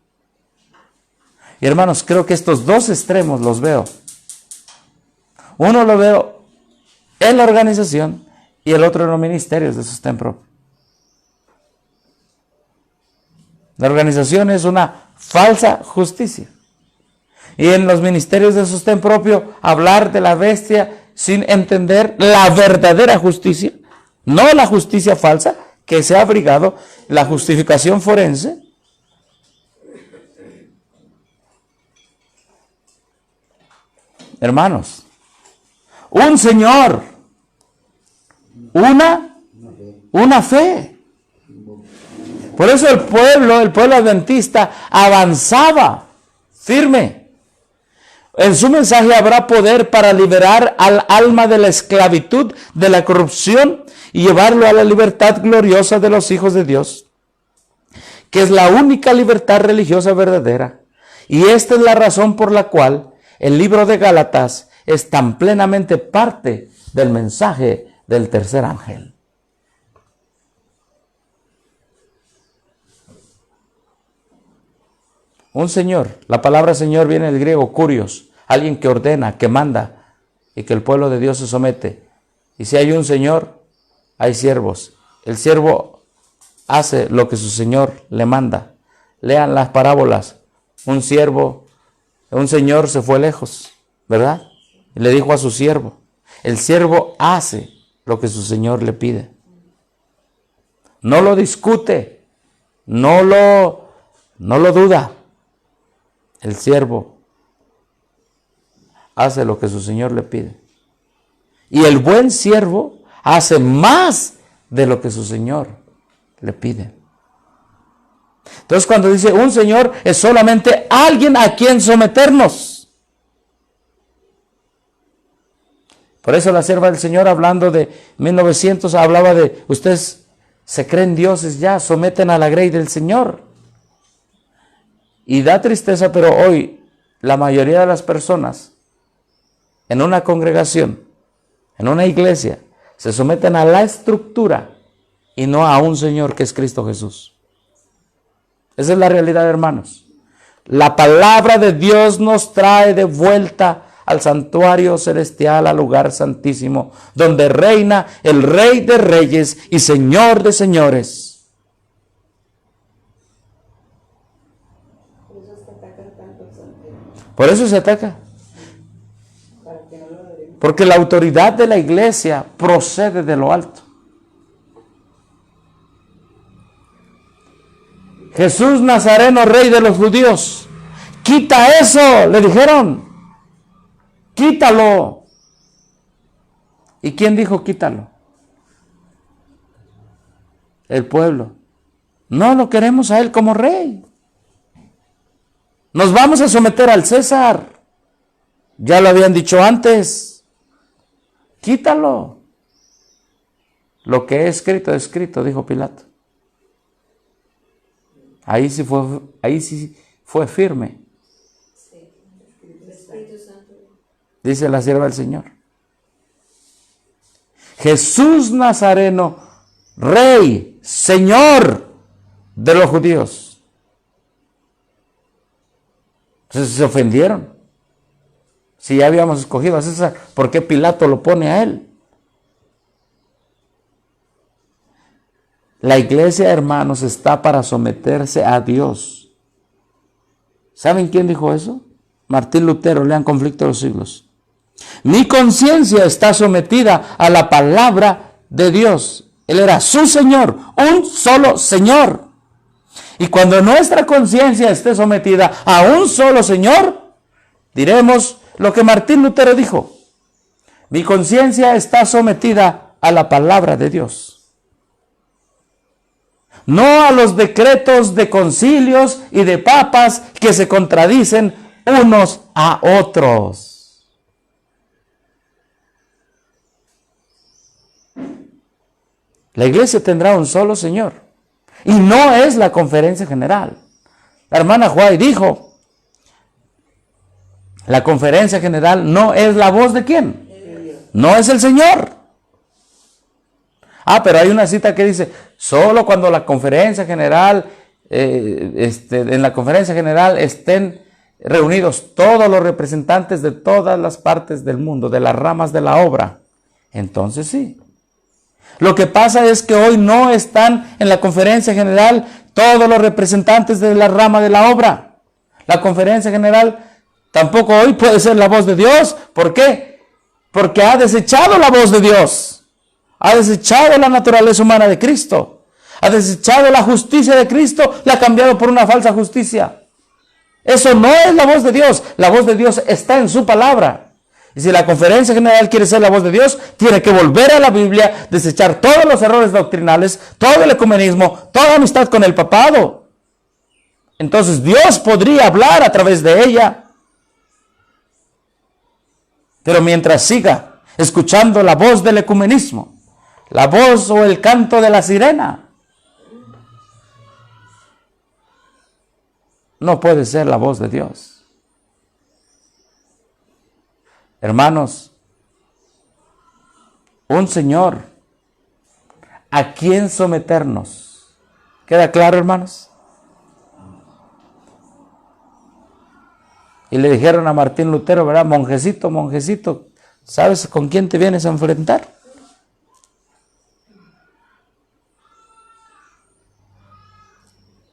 Y hermanos, creo que estos dos extremos los veo. Uno lo veo en la organización y el otro en los ministerios de sostén propio. La organización es una falsa justicia. Y en los ministerios de sostén propio, hablar de la bestia sin entender la verdadera justicia, no la justicia falsa que se ha abrigado, la justificación forense. Hermanos, un Señor, una fe. Por eso el pueblo adventista avanzaba firme. En su mensaje habrá poder para liberar al alma de la esclavitud, de la corrupción y llevarlo a la libertad gloriosa de los hijos de Dios, que es la única libertad religiosa verdadera. Y esta es la razón por la cual el libro de Gálatas es tan plenamente parte del mensaje del tercer ángel. Un Señor, la palabra Señor viene del griego kurios, alguien que ordena, que manda y que el pueblo de Dios se somete. Y si hay un Señor, hay siervos. El siervo hace lo que su Señor le manda. Lean las parábolas. Un Señor se fue lejos, ¿verdad? Y le dijo a su siervo. El siervo hace lo que su Señor le pide. No lo discute, no lo duda. El siervo hace lo que su Señor le pide. Y el buen siervo hace más de lo que su Señor le pide. Entonces cuando dice un Señor es solamente alguien a quien someternos. Por eso la sierva del Señor, hablando de 1900, hablaba de ustedes se creen dioses ya, someten a la grey del Señor. Y da tristeza, pero hoy la mayoría de las personas en una congregación, en una iglesia, se someten a la estructura y no a un Señor que es Cristo Jesús. Esa es la realidad, hermanos. La palabra de Dios nos trae de vuelta al santuario celestial, al lugar santísimo, donde reina el Rey de Reyes y Señor de Señores. Por eso se ataca. Porque la autoridad de la iglesia procede de lo alto. Jesús Nazareno, Rey de los judíos. Quita eso, le dijeron. Quítalo. ¿Y quién dijo quítalo? El pueblo. No lo queremos a él como rey. Nos vamos a someter al César. Ya lo habían dicho antes. Quítalo. Lo que es escrito, dijo Pilato. Ahí sí fue firme. Dice la sierva del Señor. Jesús Nazareno, Rey, Señor de los judíos. Entonces se ofendieron. Si ya habíamos escogido a César, ¿por qué Pilato lo pone a él? La iglesia, hermanos, está para someterse a Dios. ¿Saben quién dijo eso? Martín Lutero, lean Conflicto de los Siglos. Mi conciencia está sometida a la palabra de Dios. Él era su Señor, un solo Señor. Y cuando nuestra conciencia esté sometida a un solo Señor, diremos lo que Martín Lutero dijo. Mi conciencia está sometida a la palabra de Dios. No a los decretos de concilios y de papas que se contradicen unos a otros. La iglesia tendrá un solo Señor. Y no es la conferencia general. La hermana White dijo, la conferencia general no es la voz de ¿quién? No es el Señor. Pero hay una cita que dice, solo cuando la conferencia general, en la conferencia general estén reunidos todos los representantes de todas las partes del mundo, de las ramas de la obra, entonces sí. Lo que pasa es que hoy no están en la conferencia general todos los representantes de la rama de la obra. La conferencia general tampoco hoy puede ser la voz de Dios. ¿Por qué? Porque ha desechado la voz de Dios. Ha desechado la naturaleza humana de Cristo. Ha desechado la justicia de Cristo, la ha cambiado por una falsa justicia. Eso no es la voz de Dios. La voz de Dios está en su palabra. Y si la conferencia general quiere ser la voz de Dios, tiene que volver a la Biblia, desechar todos los errores doctrinales, todo el ecumenismo, toda amistad con el papado. Entonces Dios podría hablar a través de ella. Pero mientras siga escuchando la voz del ecumenismo, la voz o el canto de la sirena, no puede ser la voz de Dios. Hermanos, un Señor a quien someternos. ¿Queda claro, hermanos? Y le dijeron a Martín Lutero, ¿verdad? Monjecito, monjecito, ¿sabes con quién te vienes a enfrentar?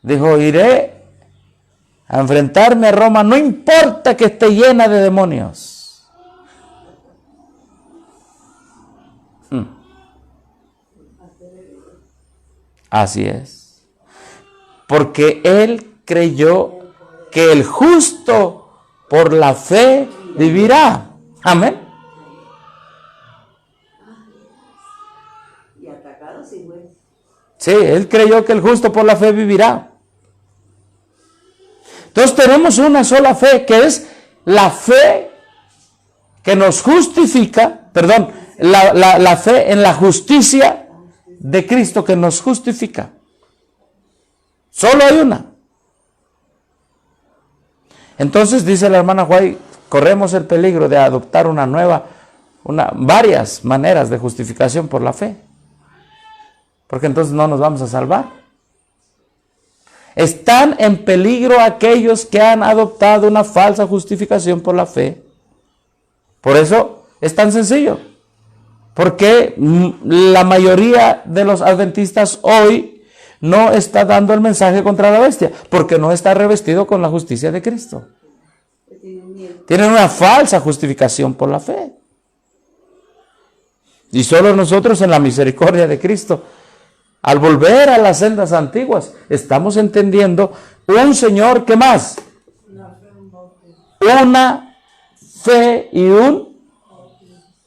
Dijo, iré a enfrentarme a Roma, no importa que esté llena de demonios. Así es. Porque él creyó que el justo por la fe vivirá. Amén. Y atacado sí, güey. Sí, él creyó que el justo por la fe vivirá. Entonces tenemos una sola fe, que es la fe que nos justifica, la fe en la justicia de Cristo que nos justifica. Solo hay una. Entonces dice la hermana White, corremos el peligro de adoptar varias maneras de justificación por la fe, porque entonces no nos vamos a salvar. Están en peligro aquellos que han adoptado una falsa justificación por la fe. Por eso es tan sencillo. Porque la mayoría de los adventistas hoy no está dando el mensaje contra la bestia, porque no está revestido con la justicia de Cristo. Tienen una falsa justificación por la fe. Y solo nosotros, en la misericordia de Cristo, al volver a las sendas antiguas, estamos entendiendo un Señor, ¿qué más? Una fe y un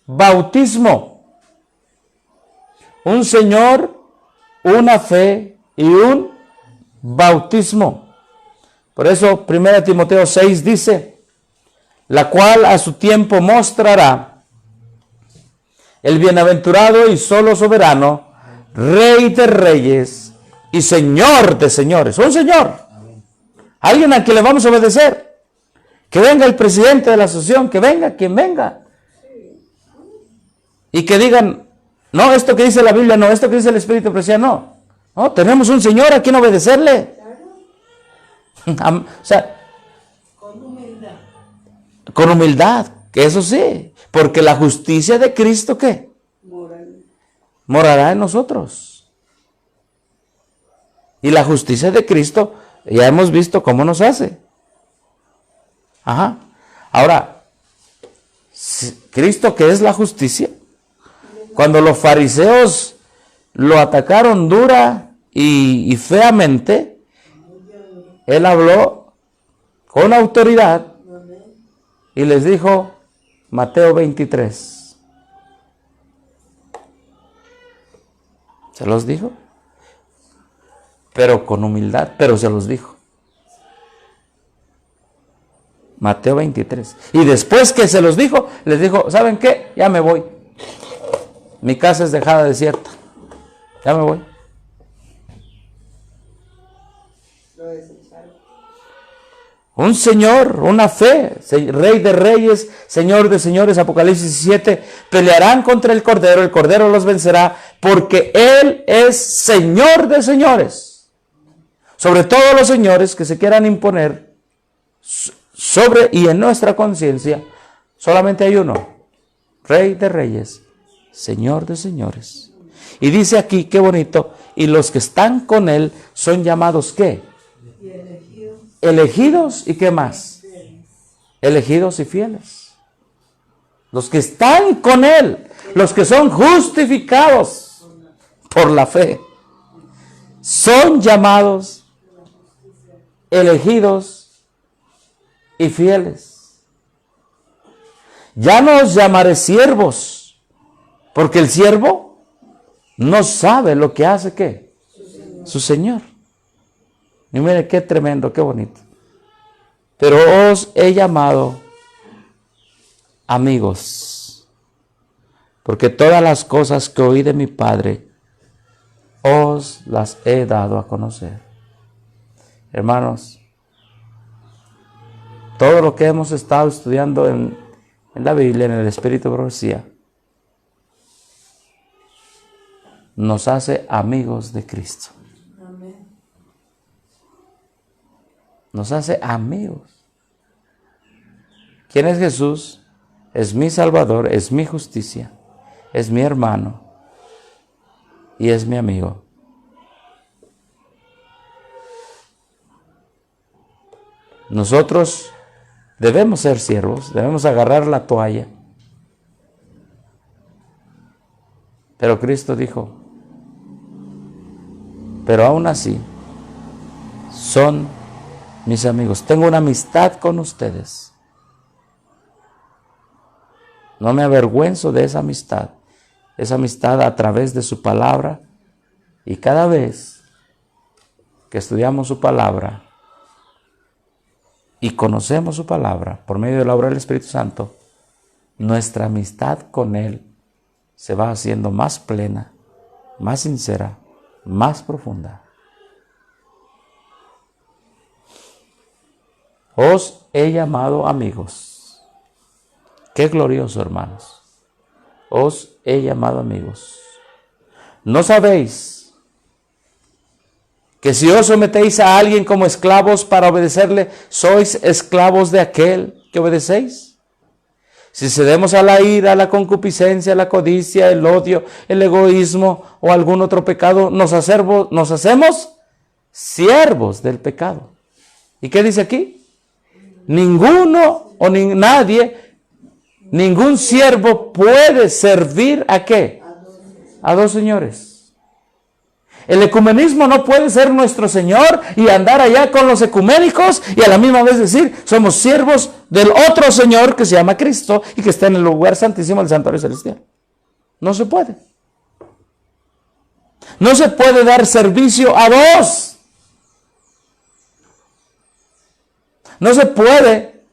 bautismo. Un Señor, una fe y un bautismo. Por eso 1 Timoteo 6 dice, la cual a su tiempo mostrará el bienaventurado y solo soberano, Rey de reyes y Señor de señores. Un Señor. Alguien a quien le vamos a obedecer. Que venga el presidente de la asociación, que venga quien venga. Y que digan, no, esto que dice la Biblia, no, esto que dice el Espíritu Precioso, no. No, tenemos un Señor a quien obedecerle. O sea, con humildad, que eso sí. Porque la justicia de Cristo, ¿qué? Morará en nosotros. Y la justicia de Cristo, ya hemos visto cómo nos hace. Ajá. Ahora, Cristo, que es la justicia, cuando los fariseos lo atacaron dura y feamente, él habló con autoridad y les dijo, Mateo 23. Se los dijo, pero con humildad, pero se los dijo. Mateo 23. Y después que se los dijo, les dijo, ¿saben qué? Ya me voy. Mi casa es dejada desierta. Ya me voy. un Señor, una fe, Rey de reyes, Señor de señores, Apocalipsis 17, pelearán contra el Cordero los vencerá, porque Él es Señor de señores. Sobre todos los señores que se quieran imponer sobre y en nuestra conciencia, solamente hay uno, Rey de reyes, Señor de señores. Y dice aquí, qué bonito, y los que están con Él son llamados, ¿qué? Elegidos, ¿y qué más? Elegidos y fieles. Los que están con Él, los que son justificados por la fe, son llamados, elegidos y fieles. Ya no os llamaré siervos, porque el siervo no sabe lo que hace, ¿qué? Su Señor. Y mire qué tremendo, qué bonito. Pero os he llamado amigos, porque todas las cosas que oí de mi Padre os las he dado a conocer. Hermanos, todo lo que hemos estado estudiando en la Biblia, en el Espíritu de Profecía, nos hace amigos de Cristo. Nos hace amigos. ¿Quién es Jesús? Es mi Salvador, es mi justicia, es mi hermano y es mi amigo. Nosotros debemos ser siervos, debemos agarrar la toalla. Pero Cristo dijo, pero aún así, son mis amigos, tengo una amistad con ustedes. No me avergüenzo de esa amistad a través de su palabra, y cada vez que estudiamos su palabra y conocemos su palabra por medio de la obra del Espíritu Santo, nuestra amistad con Él se va haciendo más plena, más sincera, más profunda. Os he llamado amigos. Qué glorioso, hermanos. Os he llamado amigos. ¿No sabéis que si os sometéis a alguien como esclavos para obedecerle, sois esclavos de aquel que obedecéis? Si cedemos a la ira, a la concupiscencia, a la codicia, el odio, el egoísmo o algún otro pecado, nos hacemos siervos del pecado. ¿Y qué dice aquí? Ninguno o nadie, ningún siervo puede servir ¿a qué? A dos señores. El ecumenismo no puede ser nuestro Señor y andar allá con los ecuménicos y a la misma vez decir, somos siervos del otro Señor que se llama Cristo y que está en el lugar santísimo del santuario celestial. No se puede. No se puede dar servicio a dos. No se puede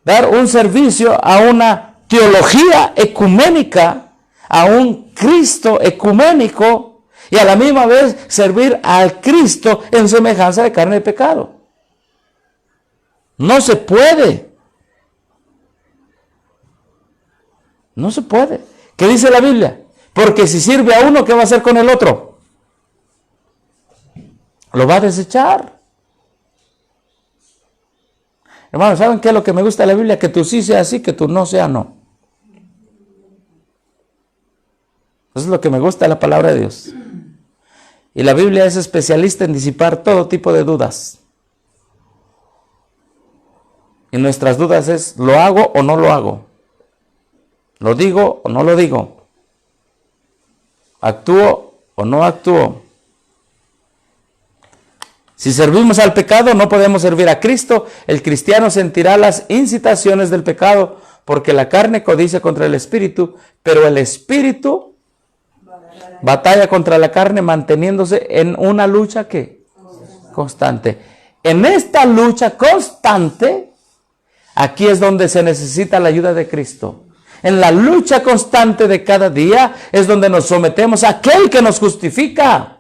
dar un servicio a una teología ecuménica, a un Cristo ecuménico, y a la misma vez servir al Cristo en semejanza de carne de pecado. No se puede. No se puede. ¿Qué dice la Biblia? Porque si sirve a uno, ¿qué va a hacer con el otro? Lo va a desechar. Hermanos, ¿saben qué es lo que me gusta de la Biblia? Que tú sí sea sí, que tú no sea no. Eso es lo que me gusta de la palabra de Dios. Y la Biblia es especialista en disipar todo tipo de dudas. Y nuestras dudas es, ¿lo hago o no lo hago? ¿Lo digo o no lo digo? ¿Actúo o no actúo? Si servimos al pecado, no podemos servir a Cristo. El cristiano sentirá las incitaciones del pecado, porque la carne codicia contra el espíritu, pero el espíritu batalla contra la carne, manteniéndose en una lucha ¿qué? Constante. En esta lucha constante, aquí es donde se necesita la ayuda de Cristo. En la lucha constante de cada día es donde nos sometemos a aquel que nos justifica.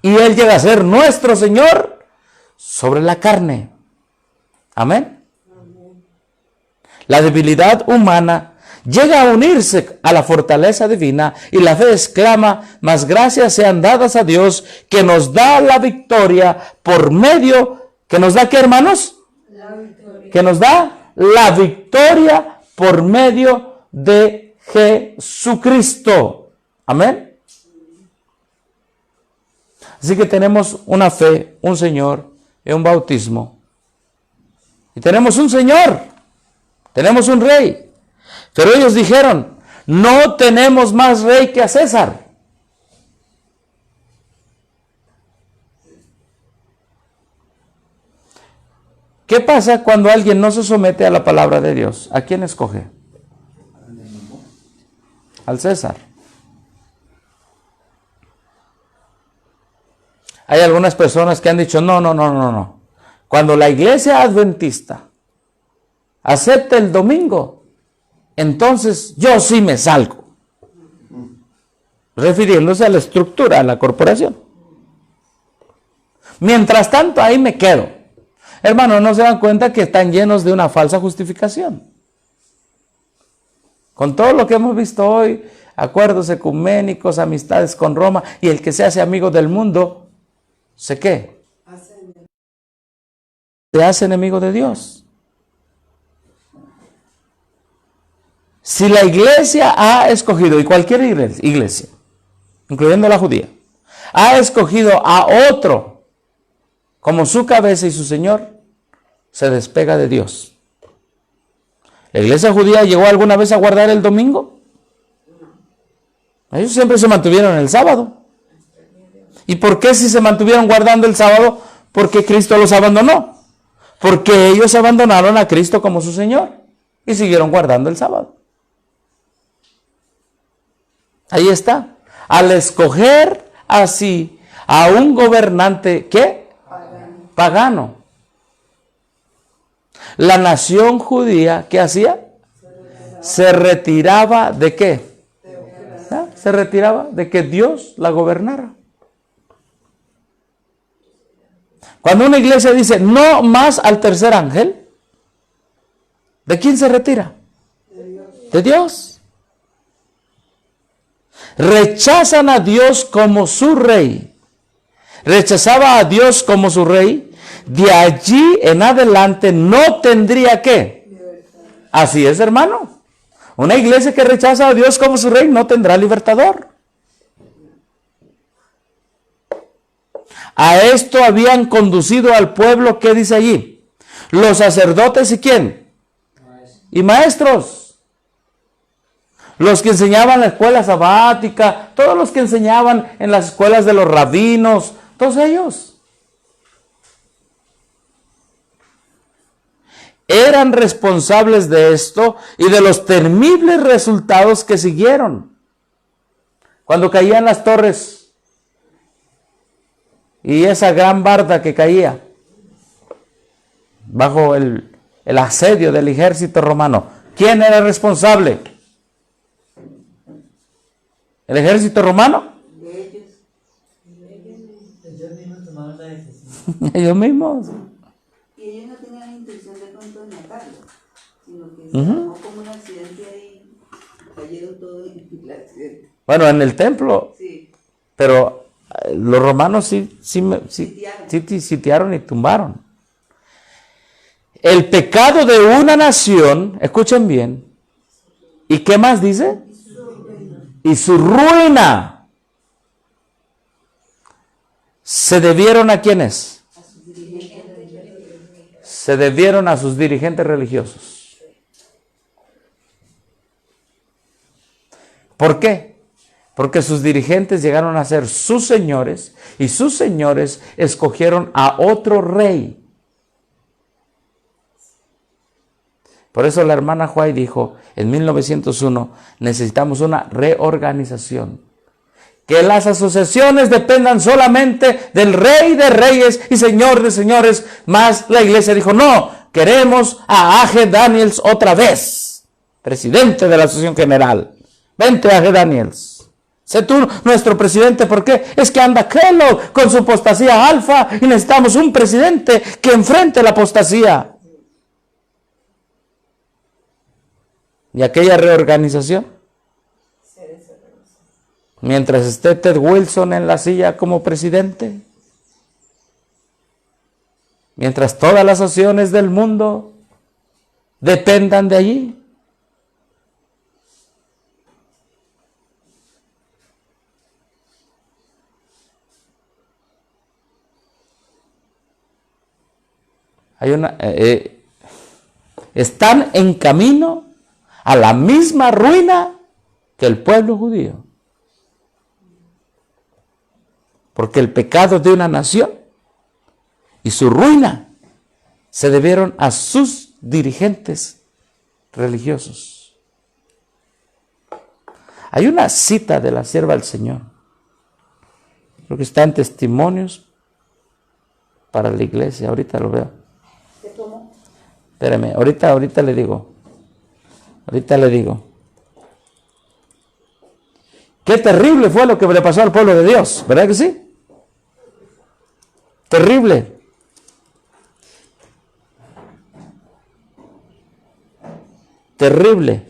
Y Él llega a ser nuestro Señor sobre la carne. Amén. La debilidad humana llega a unirse a la fortaleza divina y la fe exclama, mas gracias sean dadas a Dios que nos da la victoria por medio, que nos da ¿qué, hermanos? La victoria. Que nos da la victoria por medio de Jesucristo. Amén. Así que tenemos una fe, un Señor y un bautismo. Y tenemos un Señor, tenemos un Rey. Pero ellos dijeron, no tenemos más rey que a César. ¿Qué pasa cuando alguien no se somete a la palabra de Dios? ¿A quién escoge? Al César. Hay algunas personas que han dicho, no. Cuando la iglesia adventista acepta el domingo, entonces yo sí me salgo. Refiriéndose a la estructura, a la corporación. Mientras tanto, ahí me quedo. Hermanos, ¿no se dan cuenta que están llenos de una falsa justificación? Con todo lo que hemos visto hoy, acuerdos ecuménicos, amistades con Roma, y el que se hace amigo del mundo, ¿se qué? Se hace enemigo de Dios. Si la iglesia ha escogido, y cualquier iglesia, incluyendo la judía, ha escogido a otro como su cabeza y su Señor, se despega de Dios. ¿La iglesia judía llegó alguna vez a guardar el domingo? Ellos siempre se mantuvieron el sábado. ¿Y por qué si se mantuvieron guardando el sábado? Porque Cristo los abandonó. Porque ellos abandonaron a Cristo como su Señor y siguieron guardando el sábado. Ahí está. Al escoger así a un gobernante, ¿qué? Pagano. La nación judía, ¿qué hacía? Se retiraba de ¿qué? ¿Ah? Se retiraba de que Dios la gobernara. Cuando una iglesia dice no más al tercer ángel, ¿de quién se retira? De Dios. Rechazan a Dios como su rey. Rechazaba a Dios como su rey. De allí en adelante no tendría ¿qué? Así es, hermano. Una iglesia que rechaza a Dios como su rey no tendrá libertador. A esto habían conducido al pueblo, ¿qué dice allí? Los sacerdotes y ¿quién? Y maestros. Los que enseñaban la escuela sabática, todos los que enseñaban en las escuelas de los rabinos, todos ellos. Eran responsables de esto y de los temibles resultados que siguieron. Cuando caían las torres y esa gran barda que caía bajo el asedio del ejército romano, ¿quién era responsable? ¿El ejército romano? Ellos mismos tomaron la decisión. Ellos mismos. Y ellos no tenían la intención de pronto de matarlo, sino que se armó como un accidente ahí, cayeron todos en el accidente. Bueno, en el templo, Sí. pero los romanos sí sitiaron y tumbaron. El pecado de una nación, escuchen bien, ¿y qué más dice? Y su ruina. ¿Se debieron a quiénes? Se debieron a sus dirigentes religiosos. ¿Por qué? Porque sus dirigentes llegaron a ser sus señores y sus señores escogieron a otro rey. Por eso la hermana White dijo en 1901, necesitamos una reorganización. Que las asociaciones dependan solamente del Rey de Reyes y Señor de Señores. Más la iglesia dijo, no, queremos a A.G. Daniels otra vez, presidente de la Asociación General. Vente, A.G. Daniels. Sé tú nuestro presidente. ¿Por qué? Es que anda Kellogg con su apostasía alfa y necesitamos un presidente que enfrente la apostasía. ¿Y aquella reorganización? Mientras esté Ted Wilson en la silla como presidente, mientras todas las naciones del mundo dependan de allí. Están en camino a la misma ruina que el pueblo judío. Porque el pecado de una nación y su ruina se debieron a sus dirigentes religiosos. Hay una cita de la sierva del Señor. Creo que está en Testimonios para la iglesia. Ahorita lo veo. Espérame, ahorita le digo. Ahorita le digo. Qué terrible fue lo que le pasó al pueblo de Dios, ¿verdad que sí? Terrible. Terrible.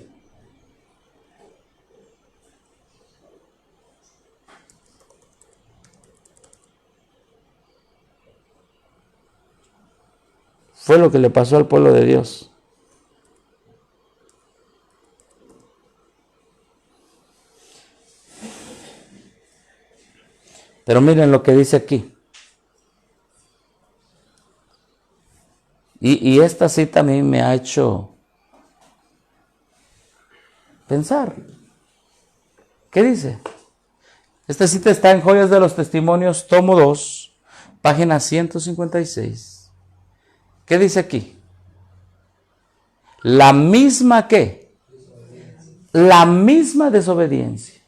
Fue lo que le pasó al pueblo de Dios. Pero miren lo que dice aquí. Y esta cita a mí me ha hecho pensar. ¿Qué dice? Esta cita está en Joyas de los Testimonios, tomo 2, página 156. ¿Qué dice aquí? La misma ¿qué? La misma desobediencia.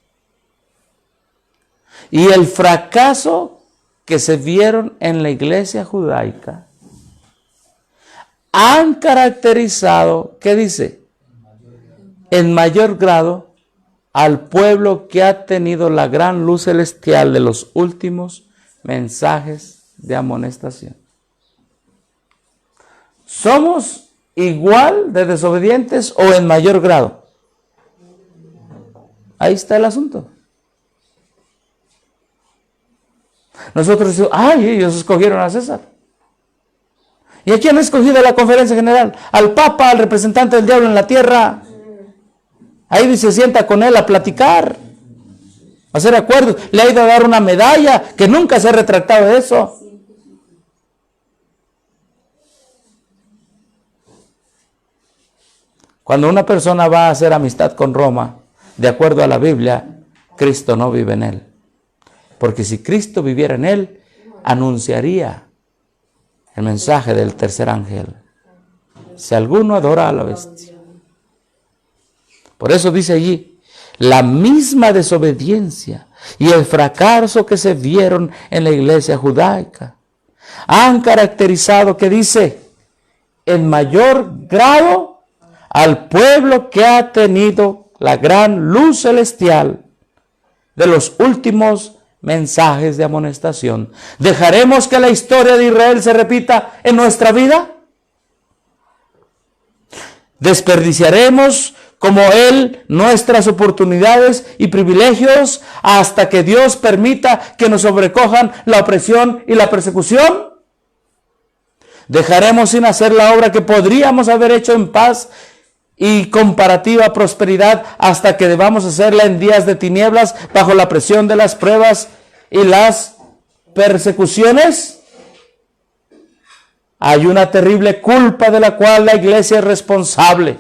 Y el fracaso que se vieron en la iglesia judaica han caracterizado, ¿qué dice? En mayor grado al pueblo que ha tenido la gran luz celestial de los últimos mensajes de amonestación. ¿Somos igual de desobedientes o en mayor grado? Ahí está el asunto. Nosotros decimos, ay, ellos escogieron a César. ¿Y a quién ha escogido la conferencia general? Al Papa, al representante del diablo en la tierra. Ahí se sienta con él a platicar, a hacer acuerdos. Le ha ido a dar una medalla, que nunca se ha retractado de eso. Cuando una persona va a hacer amistad con Roma, de acuerdo a la Biblia, Cristo no vive en él. Porque si Cristo viviera en él, anunciaría el mensaje del tercer ángel. Si alguno adora a la bestia. Por eso dice allí, la misma desobediencia y el fracaso que se vieron en la iglesia judaica han caracterizado, que dice, en mayor grado al pueblo que ha tenido la gran luz celestial de los últimos mensajes de amonestación. ¿Dejaremos que la historia de Israel se repita en nuestra vida? ¿Desperdiciaremos como Él nuestras oportunidades y privilegios hasta que Dios permita que nos sobrecojan la opresión y la persecución? ¿Dejaremos sin hacer la obra que podríamos haber hecho en paz y comparativa prosperidad hasta que debamos hacerla en días de tinieblas bajo la presión de las pruebas y las persecuciones? Hay una terrible culpa de la cual la iglesia es responsable.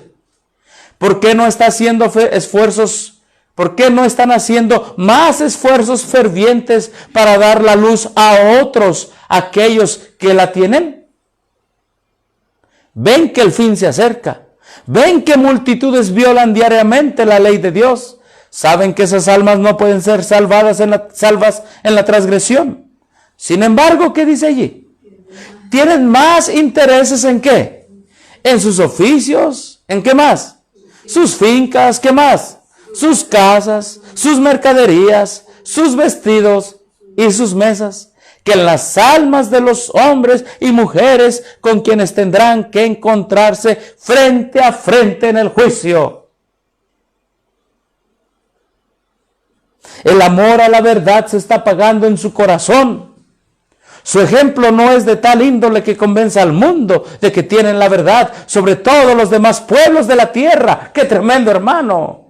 ¿Por qué no está haciendo esfuerzos? ¿Por qué no están haciendo más esfuerzos fervientes para dar la luz a otros, aquellos que la tienen? Ven que el fin se acerca. Ven que multitudes violan diariamente la ley de Dios. Saben que esas almas no pueden ser salvas en la transgresión. Sin embargo, ¿qué dice allí? ¿Tienen más intereses en qué? En sus oficios. ¿En qué más? Sus fincas. ¿Qué más? Sus casas, sus mercaderías, sus vestidos y sus mesas, que en las almas de los hombres y mujeres con quienes tendrán que encontrarse frente a frente en el juicio. El amor a la verdad se está apagando en su corazón. Su ejemplo no es de tal índole que convenza al mundo de que tienen la verdad sobre todos los demás pueblos de la tierra. ¡Qué tremendo, hermano!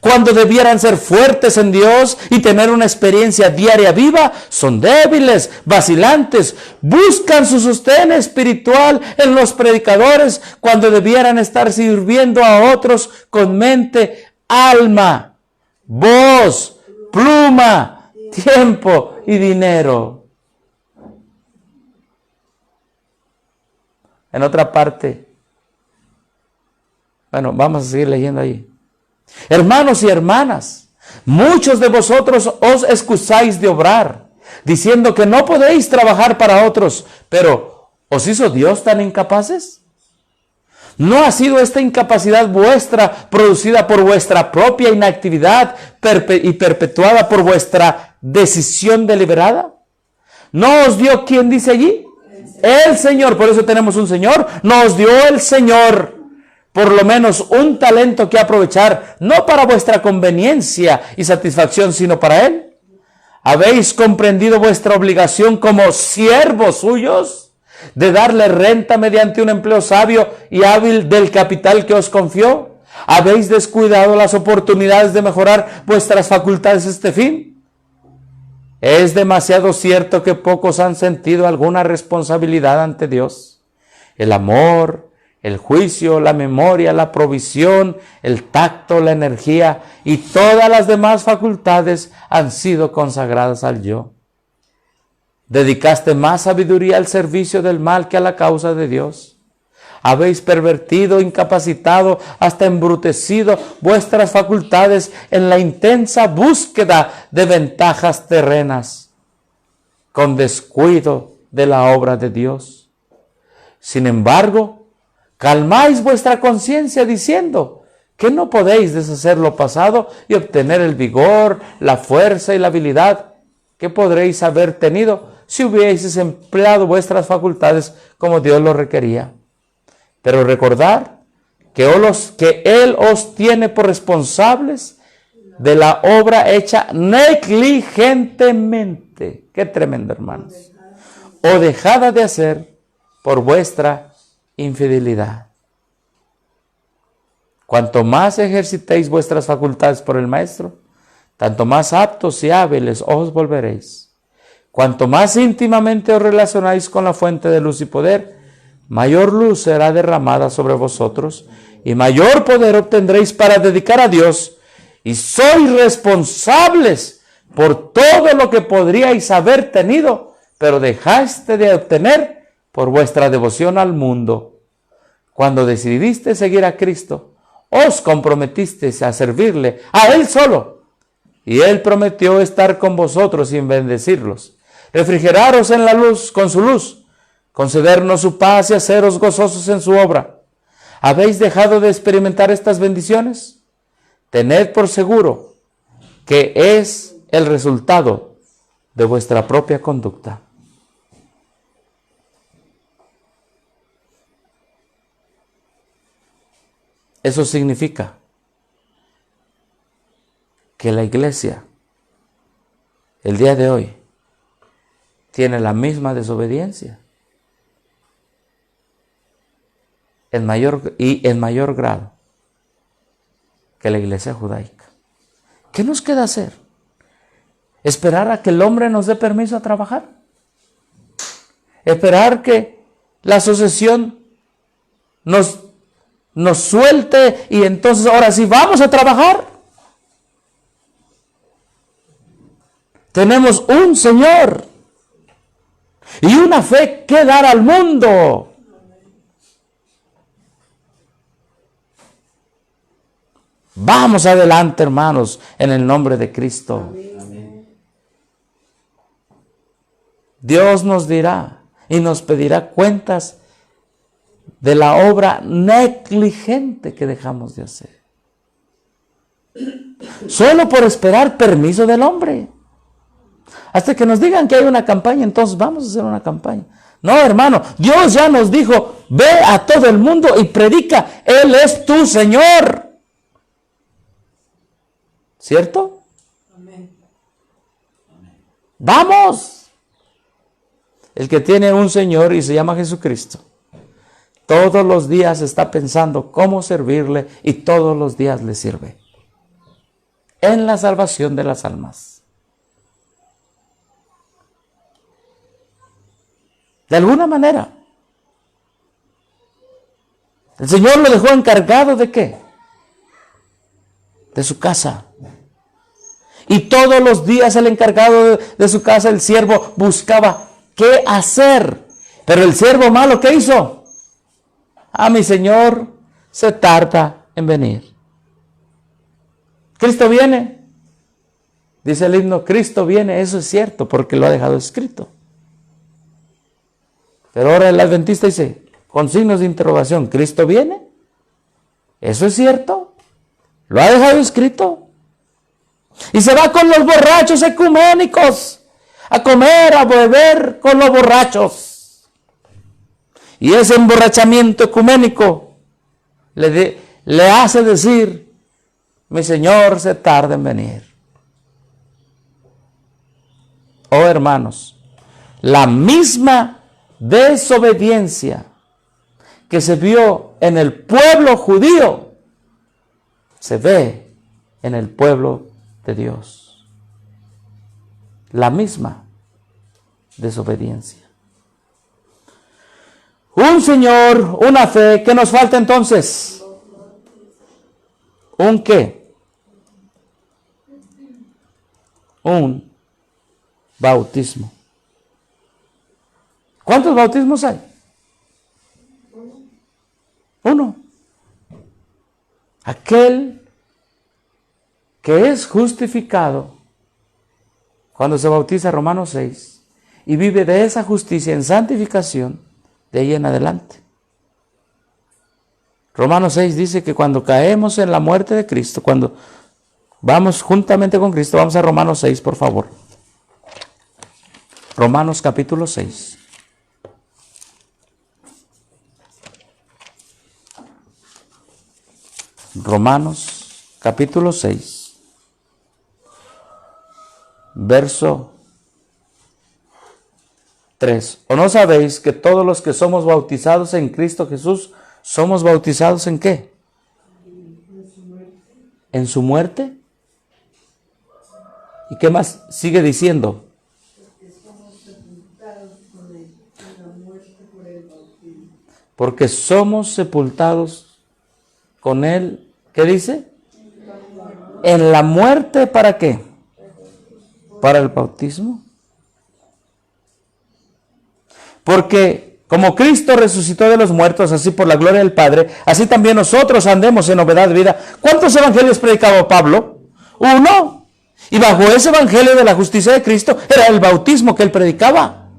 Cuando debieran ser fuertes en Dios y tener una experiencia diaria viva, son débiles, vacilantes, buscan su sostén espiritual en los predicadores cuando debieran estar sirviendo a otros con mente, alma, voz, pluma, tiempo y dinero. En otra parte, bueno, vamos a seguir leyendo ahí. Hermanos y hermanas, muchos de vosotros os excusáis de obrar, diciendo que no podéis trabajar para otros, pero ¿os hizo Dios tan incapaces? ¿No ha sido esta incapacidad vuestra producida por vuestra propia inactividad y perpetuada por vuestra decisión deliberada? ¿No os dio quién dice allí? El Señor. Por eso tenemos un Señor. Nos dio el Señor por lo menos un talento que aprovechar, no para vuestra conveniencia y satisfacción, sino para Él. ¿Habéis comprendido vuestra obligación como siervos suyos de darle renta mediante un empleo sabio y hábil del capital que os confió? ¿Habéis descuidado las oportunidades de mejorar vuestras facultades a este fin? Es demasiado cierto que pocos han sentido alguna responsabilidad ante Dios. El amor, el juicio, la memoria, la provisión, el tacto, la energía y todas las demás facultades han sido consagradas al yo. ¿Dedicaste más sabiduría al servicio del mal que a la causa de Dios? ¿Habéis pervertido, incapacitado, hasta embrutecido vuestras facultades en la intensa búsqueda de ventajas terrenas, con descuido de la obra de Dios? Sin embargo, calmáis vuestra conciencia diciendo que no podéis deshacer lo pasado y obtener el vigor, la fuerza y la habilidad que podréis haber tenido si hubieseis empleado vuestras facultades como Dios lo requería. Pero recordad que Él os tiene por responsables de la obra hecha negligentemente. Qué tremendo, hermanos. O dejada de hacer por vuestra infidelidad. Cuanto más ejercitéis vuestras facultades por el Maestro, tanto más aptos y hábiles os volveréis. Cuanto más íntimamente os relacionáis con la fuente de luz y poder, mayor luz será derramada sobre vosotros y mayor poder obtendréis para dedicar a Dios, y sois responsables por todo lo que podríais haber tenido, pero dejaste de obtener por vuestra devoción al mundo. Cuando decidiste seguir a Cristo, os comprometisteis a servirle a Él solo, y Él prometió estar con vosotros y bendecirlos, refrigeraros en la luz con su luz, concedernos su paz y haceros gozosos en su obra. ¿Habéis dejado de experimentar estas bendiciones? Tened por seguro que es el resultado de vuestra propia conducta. Eso significa que la iglesia, el día de hoy, tiene la misma desobediencia en mayor grado que la iglesia judaica. ¿Qué nos queda hacer? ¿Esperar a que el hombre nos dé permiso a trabajar? ¿Esperar que la asociación nos suelte y entonces ahora sí vamos a trabajar? Tenemos un Señor y una fe que dar al mundo. Vamos adelante, hermanos, en el nombre de Cristo. Amén. Dios nos dirá y nos pedirá cuentas de la obra negligente que dejamos de hacer, solo por esperar permiso del hombre. Hasta que nos digan que hay una campaña, entonces vamos a hacer una campaña. No, hermano, Dios ya nos dijo, ve a todo el mundo y predica, Él es tu Señor. ¿Cierto? Vamos. El que tiene un Señor y se llama Jesucristo, todos los días está pensando cómo servirle y todos los días le sirve en la salvación de las almas. De alguna manera, el Señor lo dejó encargado ¿de qué? De su casa. Y todos los días el encargado de su casa, el siervo, buscaba qué hacer. Pero el siervo malo, ¿qué hizo? Mi Señor se tarda en venir. Cristo viene. Dice el himno, Cristo viene, eso es cierto, porque lo ha dejado escrito. Pero ahora el adventista dice, con signos de interrogación, ¿Cristo viene? ¿Eso es cierto? ¿Lo ha dejado escrito? Y se va con los borrachos ecuménicos a comer, a beber con los borrachos. Y ese emborrachamiento ecuménico le hace decir, mi Señor se tarda en venir. Oh hermanos, la misma desobediencia que se vio en el pueblo judío se ve en el pueblo de Dios. La misma desobediencia. Un Señor, una fe. ¿Qué nos falta entonces? ¿Un qué? Un bautismo. ¿Cuántos bautismos hay? Uno. Aquel que es justificado cuando se bautiza, Romanos 6, y vive de esa justicia en santificación de ahí en adelante. Romanos 6 dice que cuando caemos en la muerte de Cristo, cuando vamos juntamente con Cristo, vamos a Romanos 6, por favor. Romanos capítulo 6. Romanos capítulo 6, verso 3. ¿O no sabéis que todos los que somos bautizados en Cristo Jesús, somos bautizados en qué? ¿En su muerte? ¿Y qué más sigue diciendo? Porque somos sepultados con Él. ¿Qué dice? En la muerte, ¿para qué? Para el bautismo. Porque como Cristo resucitó de los muertos, así por la gloria del Padre, así también nosotros andemos en novedad de vida. ¿Cuántos evangelios predicaba Pablo? Uno. Y bajo ese evangelio de la justicia de Cristo era el bautismo que él predicaba.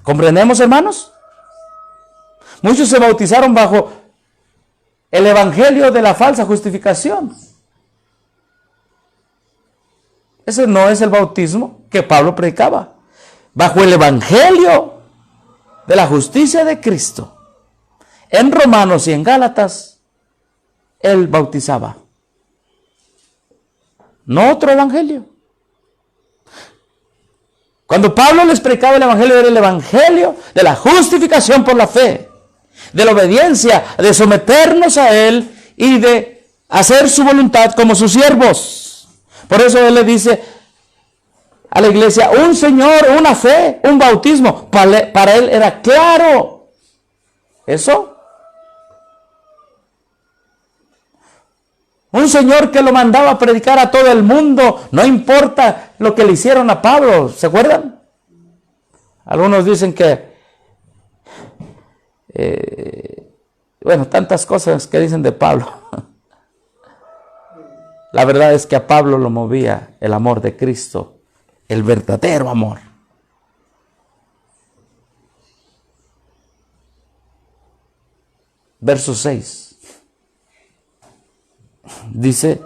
¿Comprendemos, hermanos? Muchos se bautizaron bajo el evangelio de la falsa justificación. Ese no es el bautismo que Pablo predicaba. Bajo el evangelio de la justicia de Cristo, en Romanos y en Gálatas, él bautizaba. No otro evangelio. Cuando Pablo les predicaba el evangelio, era el evangelio de la justificación por la fe, de la obediencia, de someternos a Él y de hacer su voluntad como sus siervos. Por eso Él le dice a la iglesia, un Señor, una fe, un bautismo. Para Él era claro eso. Un Señor que lo mandaba a predicar a todo el mundo, no importa lo que le hicieron a Pablo, ¿se acuerdan? Algunos dicen que tantas cosas que dicen de Pablo. La verdad es que a Pablo lo movía el amor de Cristo, el verdadero amor. Verso 6. Dice,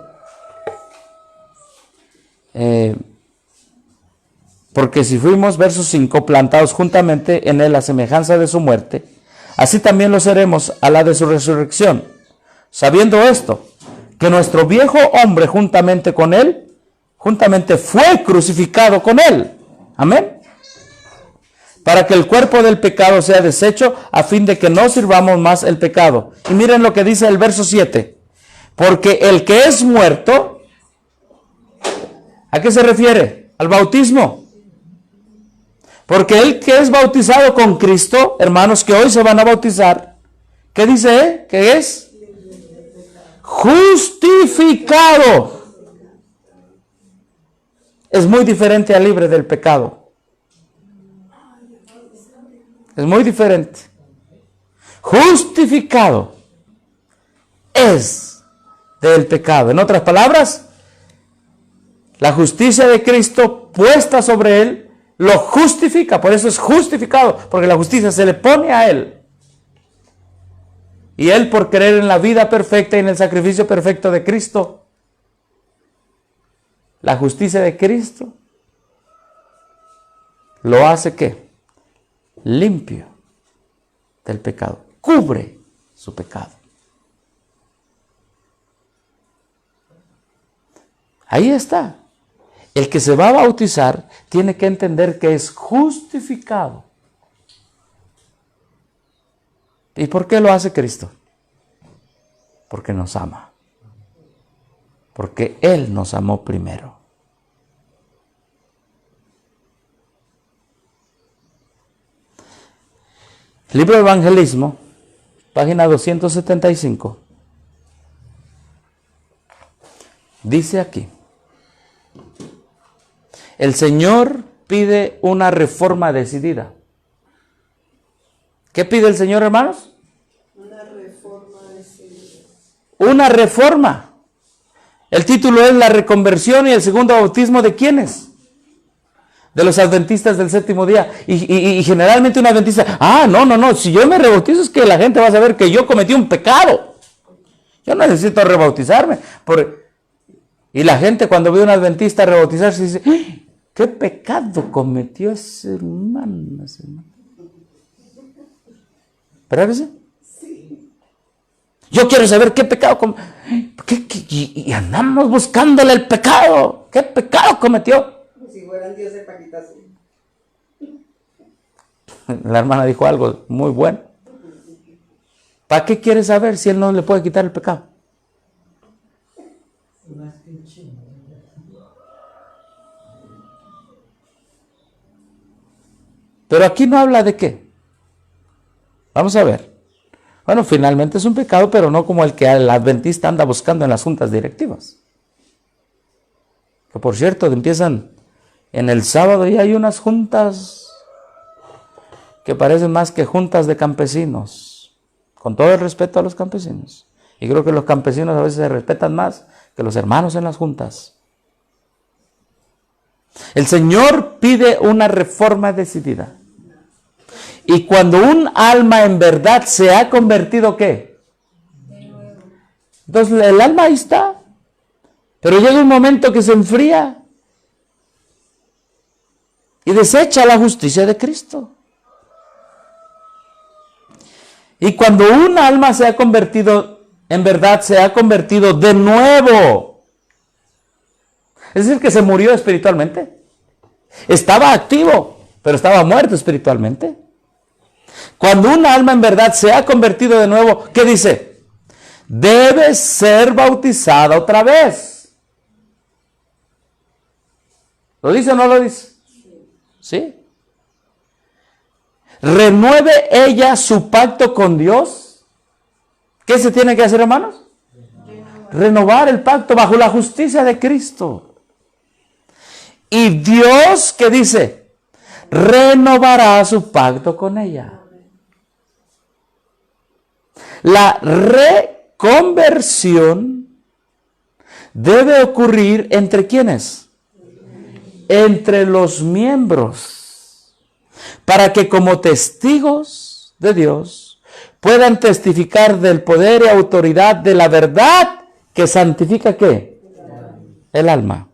porque si fuimos, verso 5, plantados juntamente en él a semejanza de su muerte, así también lo seremos a la de su resurrección, sabiendo esto, que nuestro viejo hombre juntamente con él, juntamente fue crucificado con él. Amén. Para que el cuerpo del pecado sea deshecho, a fin de que no sirvamos más el pecado. Y miren lo que dice el verso 7. Porque el que es muerto, ¿a qué se refiere? Al bautismo. Porque el que es bautizado con Cristo, hermanos que hoy se van a bautizar, ¿qué dice? ¿Qué es? Justificado. Es muy diferente a libre del pecado. Es muy diferente. Justificado es del pecado. En otras palabras, la justicia de Cristo puesta sobre él lo justifica. Por eso es justificado, porque la justicia se le pone a él. Y él, por creer en la vida perfecta y en el sacrificio perfecto de Cristo, la justicia de Cristo lo hace ¿qué? Limpio del pecado, cubre su pecado. Ahí está. El que se va a bautizar tiene que entender que es justificado. ¿Y por qué lo hace Cristo? Porque nos ama. Porque Él nos amó primero. Libro de Evangelismo, página 275. Dice aquí: el Señor pide una reforma decidida. ¿Qué pide el Señor, hermanos? Una reforma decidida. Una reforma. El título es la reconversión y el segundo bautismo ¿de quiénes? De los adventistas del séptimo día. Y generalmente un adventista, no, si yo me rebautizo es que la gente va a saber que yo cometí un pecado. Yo necesito rebautizarme. Y la gente cuando ve a un adventista rebautizarse dice, ¿qué pecado cometió ese hermano? ¿Verdad que sí? Sí. Yo quiero saber qué pecado cometió. Y andamos buscándole el pecado. ¿Qué pecado cometió? Si fueran dioses para quitarse. La hermana dijo algo muy bueno. ¿Para qué quiere saber si él no le puede quitar el pecado? Pero aquí no habla de qué. Vamos a ver. Bueno, finalmente es un pecado, pero no como el que el adventista anda buscando en las juntas directivas. Que por cierto, empiezan en el sábado y hay unas juntas que parecen más que juntas de campesinos. Con todo el respeto a los campesinos. Y creo que los campesinos a veces se respetan más que los hermanos en las juntas. El Señor pide una reforma decidida. Y cuando un alma en verdad se ha convertido, ¿qué? Entonces el alma ahí está. Pero llega un momento que se enfría y desecha la justicia de Cristo. Y cuando un alma se ha convertido, en verdad se ha convertido de nuevo. Es decir, que se murió espiritualmente. Estaba activo, pero estaba muerto espiritualmente. Cuando un alma en verdad se ha convertido de nuevo, ¿qué dice? Debe ser bautizada otra vez. ¿Lo dice o no lo dice? ¿Sí? Renueve ella su pacto con Dios. ¿Qué se tiene que hacer, hermanos? Renovar el pacto bajo la justicia de Cristo. Y Dios, ¿qué dice? Renovará su pacto con ella. La reconversión debe ocurrir ¿entre quiénes? Entre los miembros, para que como testigos de Dios puedan testificar del poder y autoridad de la verdad que santifica ¿qué? El alma.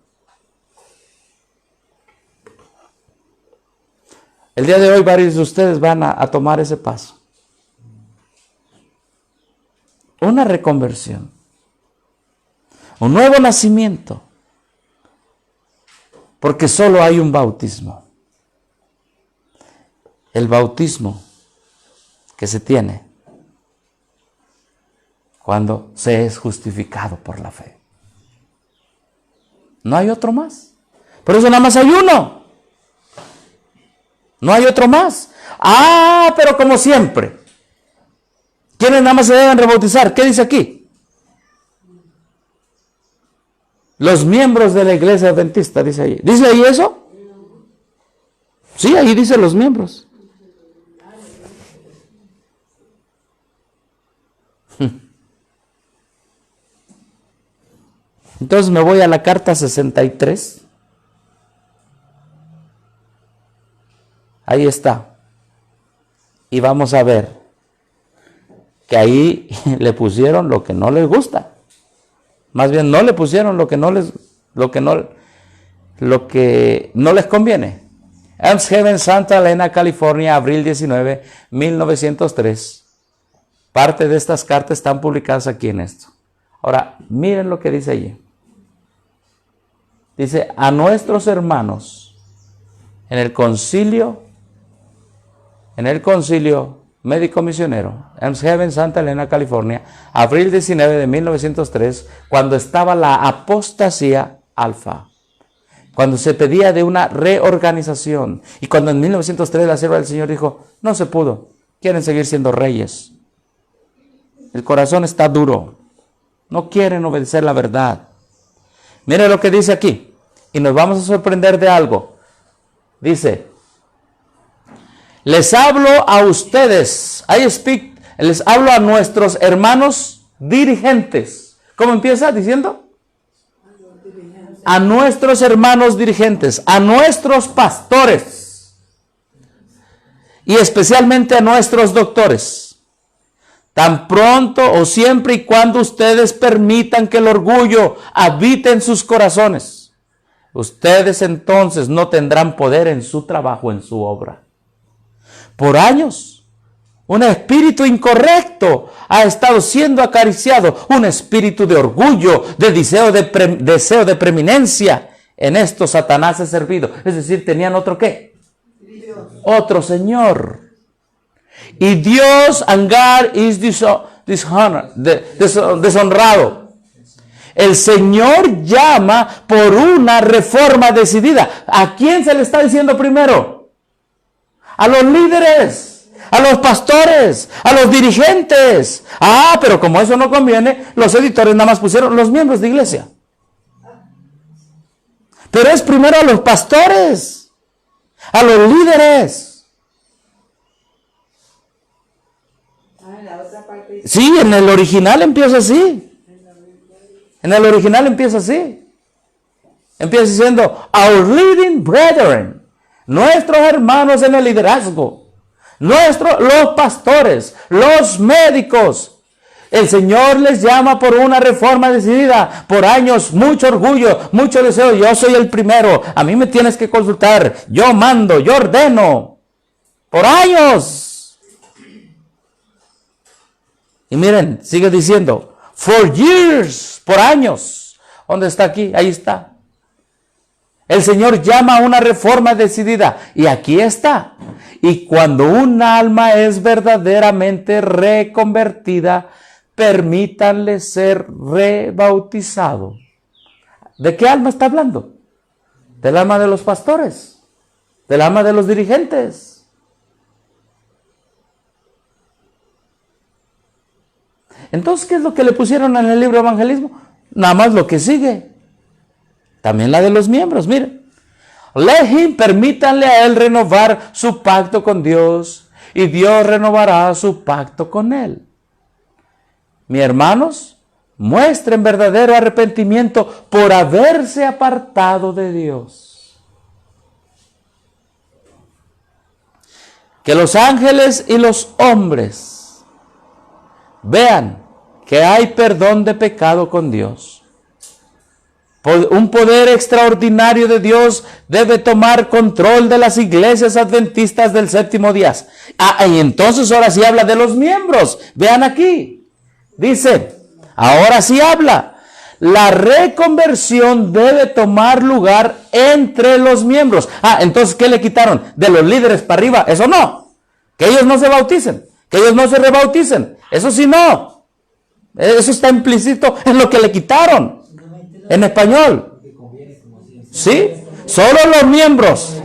El día de hoy varios de ustedes van a tomar ese paso. Una reconversión. un nuevo nacimiento. Porque solo hay un bautismo. El bautismo que se tiene cuando se es justificado por la fe. No hay otro más. Por eso nada más hay uno. No hay otro más. Ah, pero como siempre, ¿quiénes nada más se deben rebautizar? ¿Qué dice aquí? Los miembros de la iglesia adventista, dice ahí. ¿Dice ahí eso? Sí, ahí dice los miembros. Entonces me voy a la carta 63. Ahí está. Y vamos a ver que ahí le pusieron lo que no les gusta. Más bien no le pusieron lo que no les conviene. Earnshaven, Santa Elena, California, abril 19, 1903. Parte de estas cartas están publicadas aquí en esto. Ahora, miren lo que dice allí. Dice, a nuestros hermanos en el concilio médico misionero, Earnshaven, Santa Elena, California, abril 19 de 1903, cuando estaba la apostasía alfa, cuando se pedía de una reorganización, y cuando en 1903 la sierva del Señor dijo, no se pudo, quieren seguir siendo reyes. El corazón está duro, no quieren obedecer la verdad. Mire lo que dice aquí. Y nos vamos a sorprender de algo. Dice, les hablo a ustedes, les hablo a nuestros hermanos dirigentes. ¿Cómo empieza diciendo? A nuestros hermanos dirigentes, a nuestros pastores y especialmente a nuestros doctores. Tan pronto o siempre y cuando ustedes permitan que el orgullo habite en sus corazones, ustedes entonces no tendrán poder en su trabajo, en su obra. Por años, un espíritu incorrecto ha estado siendo acariciado, un espíritu de orgullo, de deseo de preeminencia. En esto Satanás es servido. Es decir, tenían otro ¿qué? Dios. Otro Señor. Y Dios, Angar, is deshonrado. El Señor llama por una reforma decidida. ¿A quién se le está diciendo primero? A los líderes, a los pastores, a los dirigentes. Ah, pero como eso no conviene, los editores nada más pusieron los miembros de iglesia. Pero es primero a los pastores, a los líderes. Sí, en el original empieza así. En el original empieza así. Empieza diciendo, our leading brethren, nuestros hermanos en el liderazgo, los pastores, los médicos. El Señor les llama por una reforma decidida, por años, mucho orgullo, mucho deseo. Yo soy el primero, a mí me tienes que consultar, yo mando, yo ordeno, por años. Y miren, sigue diciendo, for years, por años. ¿Dónde está aquí? Ahí está. El Señor llama a una reforma decidida. Y aquí está. Y cuando un alma es verdaderamente reconvertida, permítanle ser rebautizado. ¿De qué alma está hablando? Del alma de los pastores. Del alma de los dirigentes. Entonces, ¿qué es lo que le pusieron en el libro de evangelismo? Nada más lo que sigue. También la de los miembros, miren. Let him, permítanle a él renovar su pacto con Dios y Dios renovará su pacto con él. Mis hermanos, muestren verdadero arrepentimiento por haberse apartado de Dios. Que los ángeles y los hombres vean que hay perdón de pecado con Dios. Un poder extraordinario de Dios debe tomar control de las iglesias adventistas del séptimo día. Y entonces ahora sí habla de los miembros. Vean aquí. Dice, ahora sí habla. la reconversión debe tomar lugar entre los miembros. Entonces, ¿qué le quitaron? De los líderes para arriba. Eso no. Que ellos no se bauticen. Que ellos no se rebauticen. Eso sí no. Eso está implícito en lo que le quitaron. En español. ¿Sí? Solo los miembros.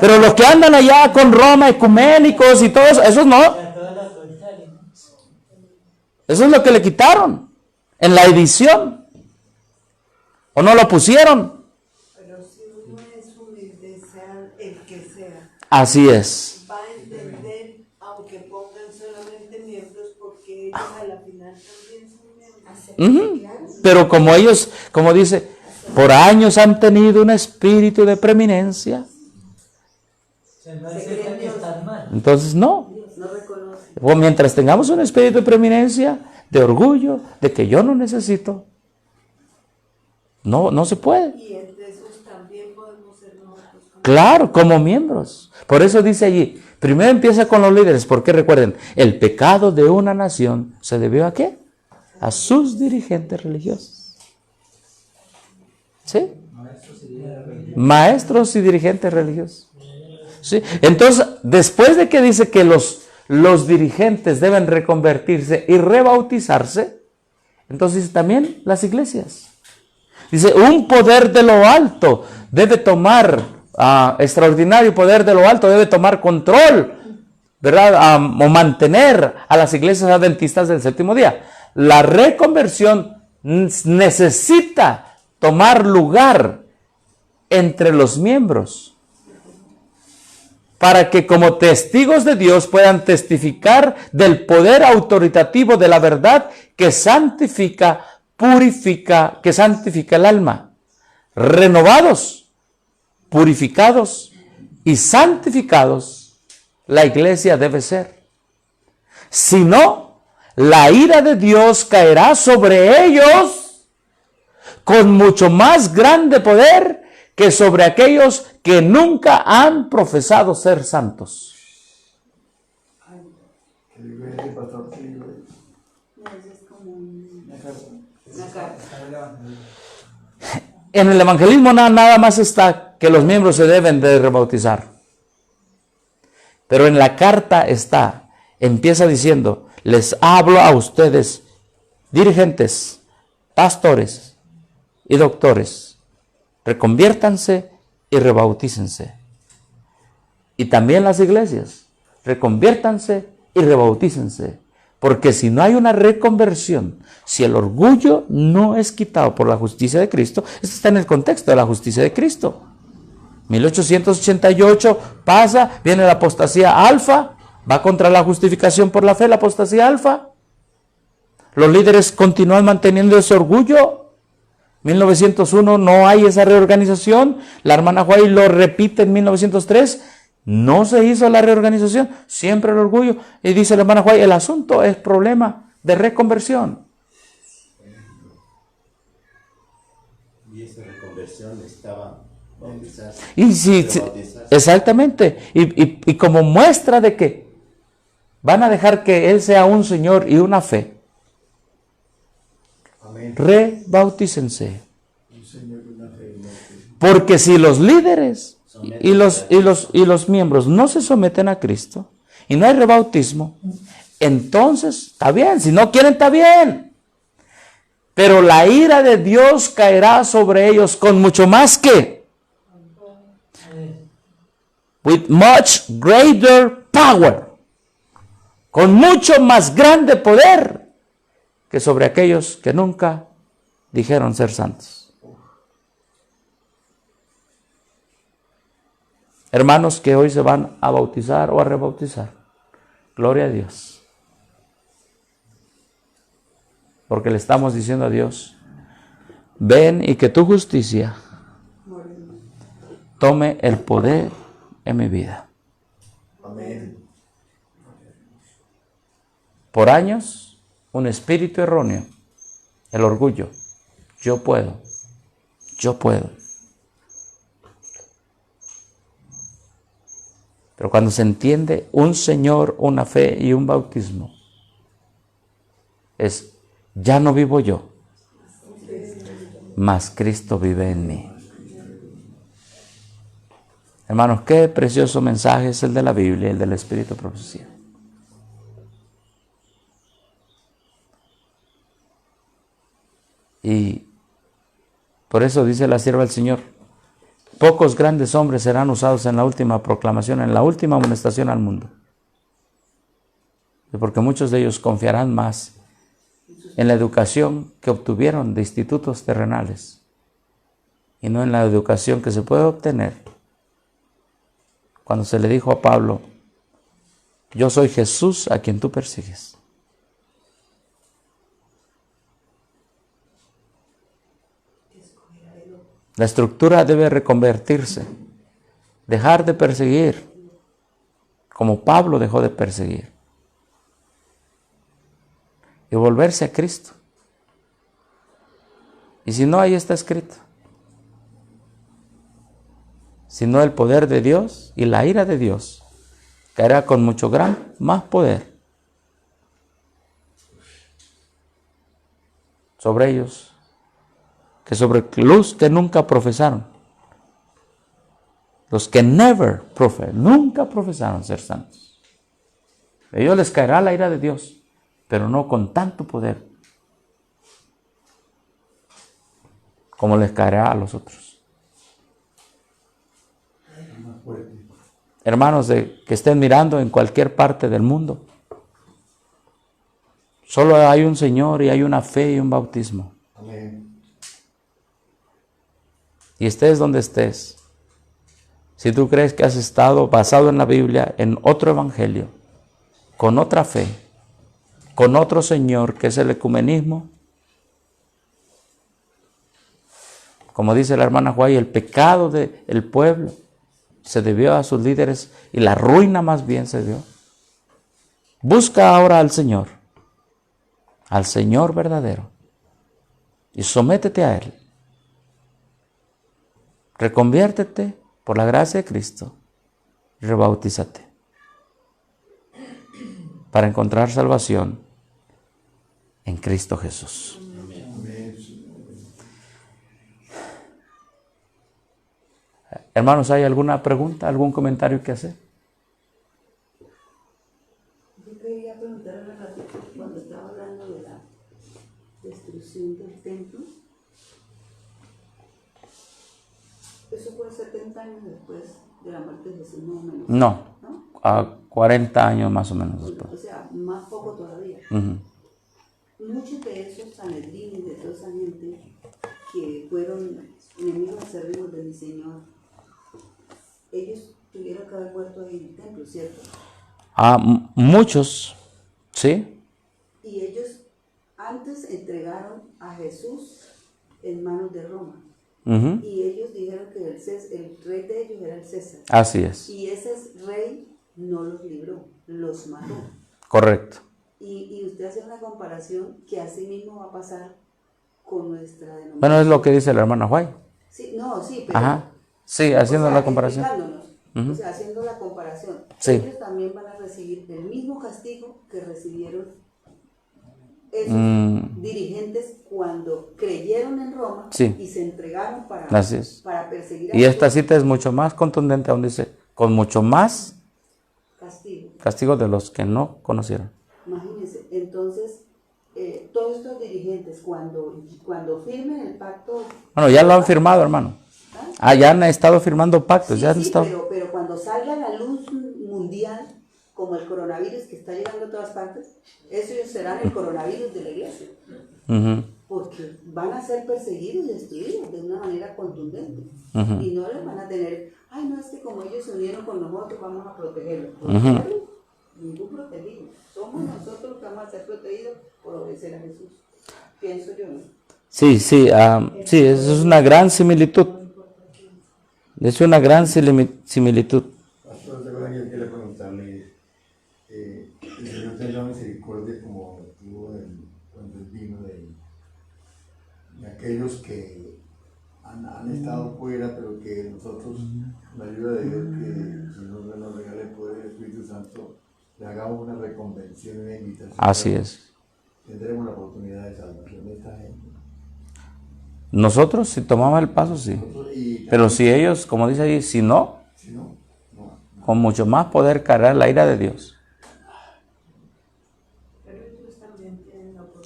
Pero los que andan allá con Roma, ecuménicos y todo eso, esos no. Eso es lo que le quitaron en la edición. ¿O no lo pusieron? Pero si uno es humilde, sea el que sea, Así es. va a entender, aunque pongan solamente miembros, porque ellos a la final también son miembros. Pero como ellos, como dice, por años han tenido un espíritu de preeminencia. Entonces no. No reconoce. O mientras tengamos un espíritu de preeminencia, de orgullo, de que yo no necesito, no se puede. Y entre esos también podemos ser nosotros. Claro, como miembros. Por eso dice allí, primero empieza con los líderes, porque recuerden, el pecado de una nación se debió ¿a qué? A sus dirigentes religiosos. ¿Sí? Maestros y dirigentes religiosos. ¿Sí? Entonces, después de que dice que los dirigentes deben reconvertirse y rebautizarse, entonces también las iglesias. Dice, un poder de lo alto debe tomar, extraordinario poder de lo alto debe tomar control, ¿verdad? O mantener a las iglesias adventistas del séptimo día. La reconversión necesita tomar lugar entre los miembros, para que como testigos de Dios puedan testificar del poder autoritativo de la verdad que santifica, purifica, que santifica el alma. Renovados, purificados y santificados, la iglesia debe ser. Si no, la ira de Dios caerá sobre ellos con mucho más grande poder que sobre aquellos que nunca han profesado ser santos. No, eso es como una carta. En el evangelismo nada más está que los miembros se deben de rebautizar. Pero en la carta empieza diciendo, les hablo a ustedes, dirigentes, pastores y doctores, reconviértanse y rebautícense. Y también las iglesias, reconviértanse y rebautícense. Porque si no hay una reconversión, si el orgullo no es quitado por la justicia de Cristo, esto está en el contexto de la justicia de Cristo. 1888 pasa, viene la apostasía alfa, va contra la justificación por la fe, la apostasía alfa. Los líderes continúan manteniendo ese orgullo. 1901 no hay esa reorganización. La hermana White lo repite en 1903. No se hizo la reorganización, siempre el orgullo. Y dice la hermana White, el asunto es problema de reconversión. Y esa reconversión estaba bautizarse. Y sí, exactamente. Y como muestra de que van a dejar que Él sea un Señor y una fe, rebautícense. Porque si los líderes y los miembros no se someten a Cristo y no hay rebautismo, entonces está bien. Si no quieren, está bien. Pero la ira de Dios caerá sobre ellos con mucho más que, with much greater power, con mucho más grande poder que sobre aquellos que nunca dijeron ser santos. Hermanos que hoy se van a bautizar o a rebautizar, gloria a Dios. Porque le estamos diciendo a Dios, ven y que tu justicia tome el poder en mi vida. Amén. Por años, un espíritu erróneo, el orgullo. Yo puedo. Pero cuando se entiende un Señor, una fe y un bautismo, es, ya no vivo yo, mas Cristo vive en mí. Hermanos, qué precioso mensaje es el de la Biblia, el del Espíritu de Profecía. Y por eso dice la sierva del Señor, pocos grandes hombres serán usados en la última proclamación, en la última amonestación al mundo. Y porque muchos de ellos confiarán más en la educación que obtuvieron de institutos terrenales y no en la educación que se puede obtener. Cuando se le dijo a Pablo, yo soy Jesús a quien tú persigues. La estructura debe reconvertirse, dejar de perseguir, como Pablo dejó de perseguir, y volverse a Cristo. Y si no, ahí está escrito. Si no, el poder de Dios y la ira de Dios caerá con mucho más poder sobre ellos que sobre los que nunca profesaron. Los que nunca profesaron ser santos. A ellos les caerá la ira de Dios, pero no con tanto poder como les caerá a los otros. Hermanos que estén mirando en cualquier parte del mundo, solo hay un Señor y hay una fe y un bautismo. Amén. Y estés donde estés, si tú crees que has estado basado en la Biblia, en otro evangelio, con otra fe, con otro Señor, que es el ecumenismo, como dice la hermana Juárez, el pecado del pueblo se debió a sus líderes y la ruina más bien se dio. Busca ahora al Señor verdadero, y sométete a Él. Reconviértete por la gracia de Cristo y rebautízate para encontrar salvación en Cristo Jesús. Hermanos, ¿hay alguna pregunta, algún comentario que hacer? Yo quería preguntar a la cuando estaba hablando de la destrucción del templo. Eso fue 70 años después de la muerte de Jesús, más o menos. No, ¿No? a 40 años más o menos después. O sea, más poco todavía. Uh-huh. Muchos de esos sanedrines, de toda esa gente que fueron enemigos acérrimos de mi Señor, ellos tuvieron que haber muerto ahí en el templo, ¿cierto? Muchos, ¿sí? Y ellos antes entregaron a Jesús en manos de Roma. Uh-huh. Y ellos dijeron que el rey de ellos era el César. Así es. Y ese rey no los libró, los mató. Correcto. Y usted hace una comparación que así mismo va a pasar con nuestra denominación. Bueno, es lo que dice la hermana Juárez. Sí, no, sí, pero... Ajá. Sí, haciendo la comparación. O sea, haciendo la comparación. Sí. Ellos también van a recibir el mismo castigo que recibieron esos dirigentes cuando creyeron en Roma, sí, y se entregaron para perseguir a Y esta Jesús. cita es mucho más contundente, aún dice, con mucho más castigo de los que no conocieron. Imagínense, entonces, todos estos dirigentes, cuando firmen el pacto... Bueno, ya lo han firmado, hermano. Ya han estado firmando pactos. Sí, ya han estado... pero cuando salga a la luz mundial, como el coronavirus que está llegando a todas partes, esos serán el coronavirus de la iglesia. Uh-huh. Porque van a ser perseguidos y destruidos de una manera contundente. Uh-huh. Y no les van a tener, ay, no, es que como ellos se unieron con nosotros, vamos a protegerlos. Ningún protegido. Somos nosotros los que vamos a ser protegidos por obedecer a Jesús. Pienso yo, ¿no? Sí, sí, sí, eso es una gran similitud. Es una gran similitud. Pastor, de verdad yo quiero preguntarle, el Señor tenga misericordia como tuvo cuando Él vino de aquellos que han estado fuera, pero que nosotros, con la ayuda de Dios, que el Señor nos regale el poder del Espíritu Santo, le hagamos una reconvención y una invitación. Así es. Tendremos la oportunidad de salvación de esta gente. Nosotros, si tomamos el paso, sí. Pero si ellos, como dice ahí, si no, Si no, no. con mucho más poder cargar la ira de Dios.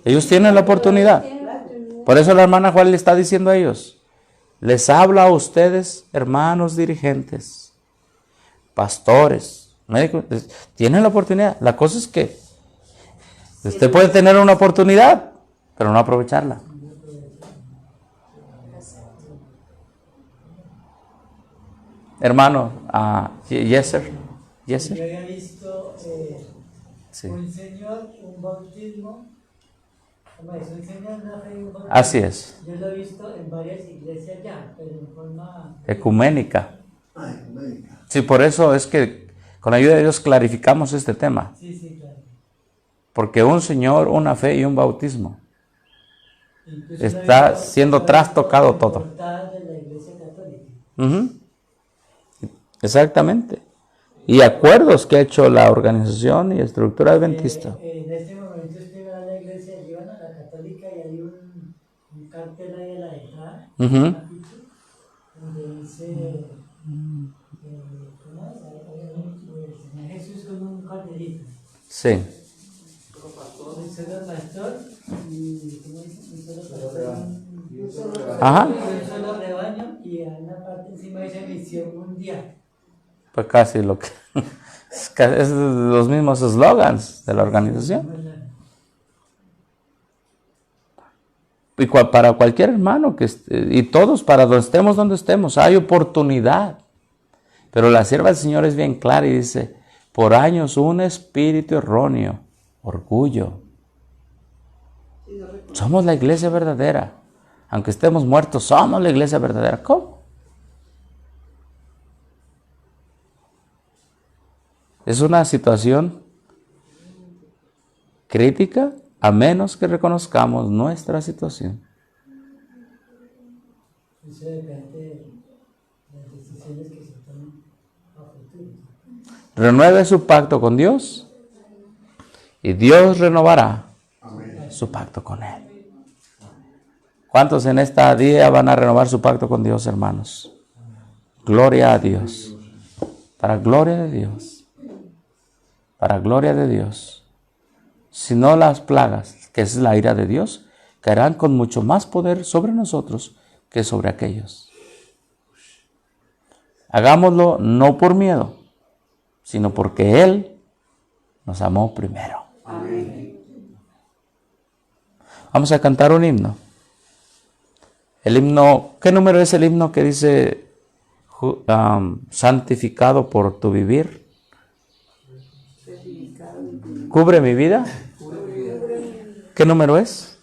Ellos tienen la oportunidad. Por eso la hermana Juan le está diciendo a ellos, les habla a ustedes, hermanos dirigentes, pastores, médicos, tienen la oportunidad. La cosa es que usted puede tener una oportunidad, pero no aprovecharla. Hermano, Yeser. Yo había visto Sí. un señor, un bautismo, como es, un señor, una fe y un bautismo. Así es. Yo lo he visto en varias iglesias ya, pero en forma Ecuménica. Ay, médica. Sí, por eso es que con la ayuda de Dios clarificamos este tema. Sí, sí, claro. Porque un Señor, una fe y un bautismo. Incluso Está lo he visto- siendo lo he visto trastocado en todo. portadas de la iglesia católica. Ujú. Exactamente. Y acuerdos que ha hecho la organización y estructura adventista. En este momento usted va a la iglesia, llevan a la católica y hay un cartel ahí a la entrada, Ujú. un afiche, donde dice, ¿cómo es? El Señor Jesús con un corderito. Sí. Un solo pastor y, ¿cómo dice? Un solo pastor. Ajá. Un solo rebaño y en una parte encima dice misión mundial. Pues casi lo que... es los mismos eslogans de la organización. Y para cualquier hermano que y todos, para donde estemos, hay oportunidad. Pero la sierva del Señor es bien clara y dice, por años un espíritu erróneo, orgullo. Somos la iglesia verdadera. Aunque estemos muertos, somos la iglesia verdadera. ¿Cómo? Es una situación crítica a menos que reconozcamos nuestra situación. Eso depende de las decisiones que se tomen a futuro. Renueve su pacto con Dios y Dios renovará su pacto con Él. ¿Cuántos en esta día van a renovar su pacto con Dios, hermanos? Gloria a Dios. Para gloria de Dios. Para gloria de Dios. Si no, las plagas, que es la ira de Dios, caerán con mucho más poder sobre nosotros que sobre aquellos. Hagámoslo no por miedo, sino porque Él nos amó primero. Vamos a cantar un himno. El himno, ¿qué número es el himno que dice santificado por tu vivir? ¿Cubre mi vida? ¿Qué número es?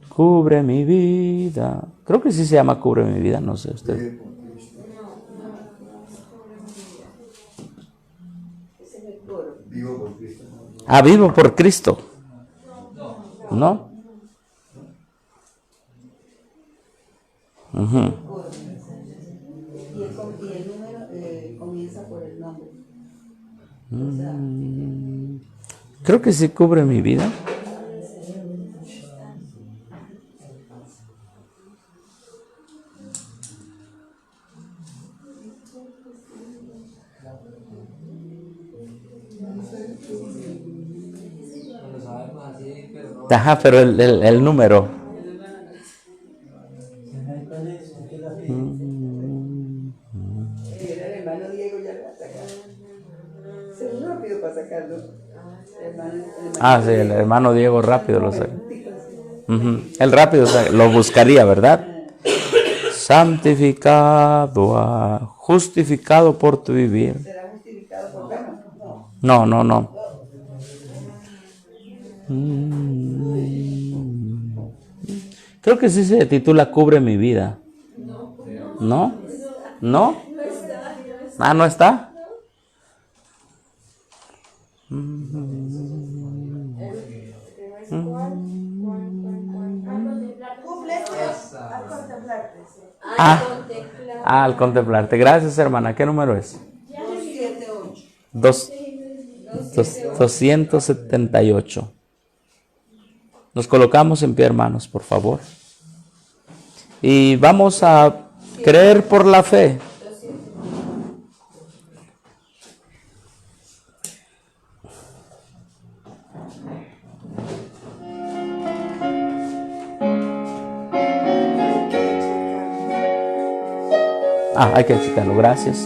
Cubre mi vida. Creo que sí se llama Cubre mi vida, no sé usted. Vivo por Cristo. Vivo por Cristo. ¿No? Ujú. Y el número comienza por el nombre. Creo que sí cubre mi vida. Ajá, pero el número. El hermano Diego ya lo saca. Se rápido para sacarlo. Sí, el hermano Diego rápido lo saca. Él rápido lo buscaría, ¿verdad? Santificado, justificado por tu vivir. ¿Será justificado por bueno? No. Creo que sí se titula Cubre mi vida. ¿No? ¿No? ¿No está? Al contemplarte. Gracias, hermana. ¿Qué número es? 278. Nos colocamos en pie, hermanos, por favor. Y vamos a creer por la fe. Hay que checarlo, gracias.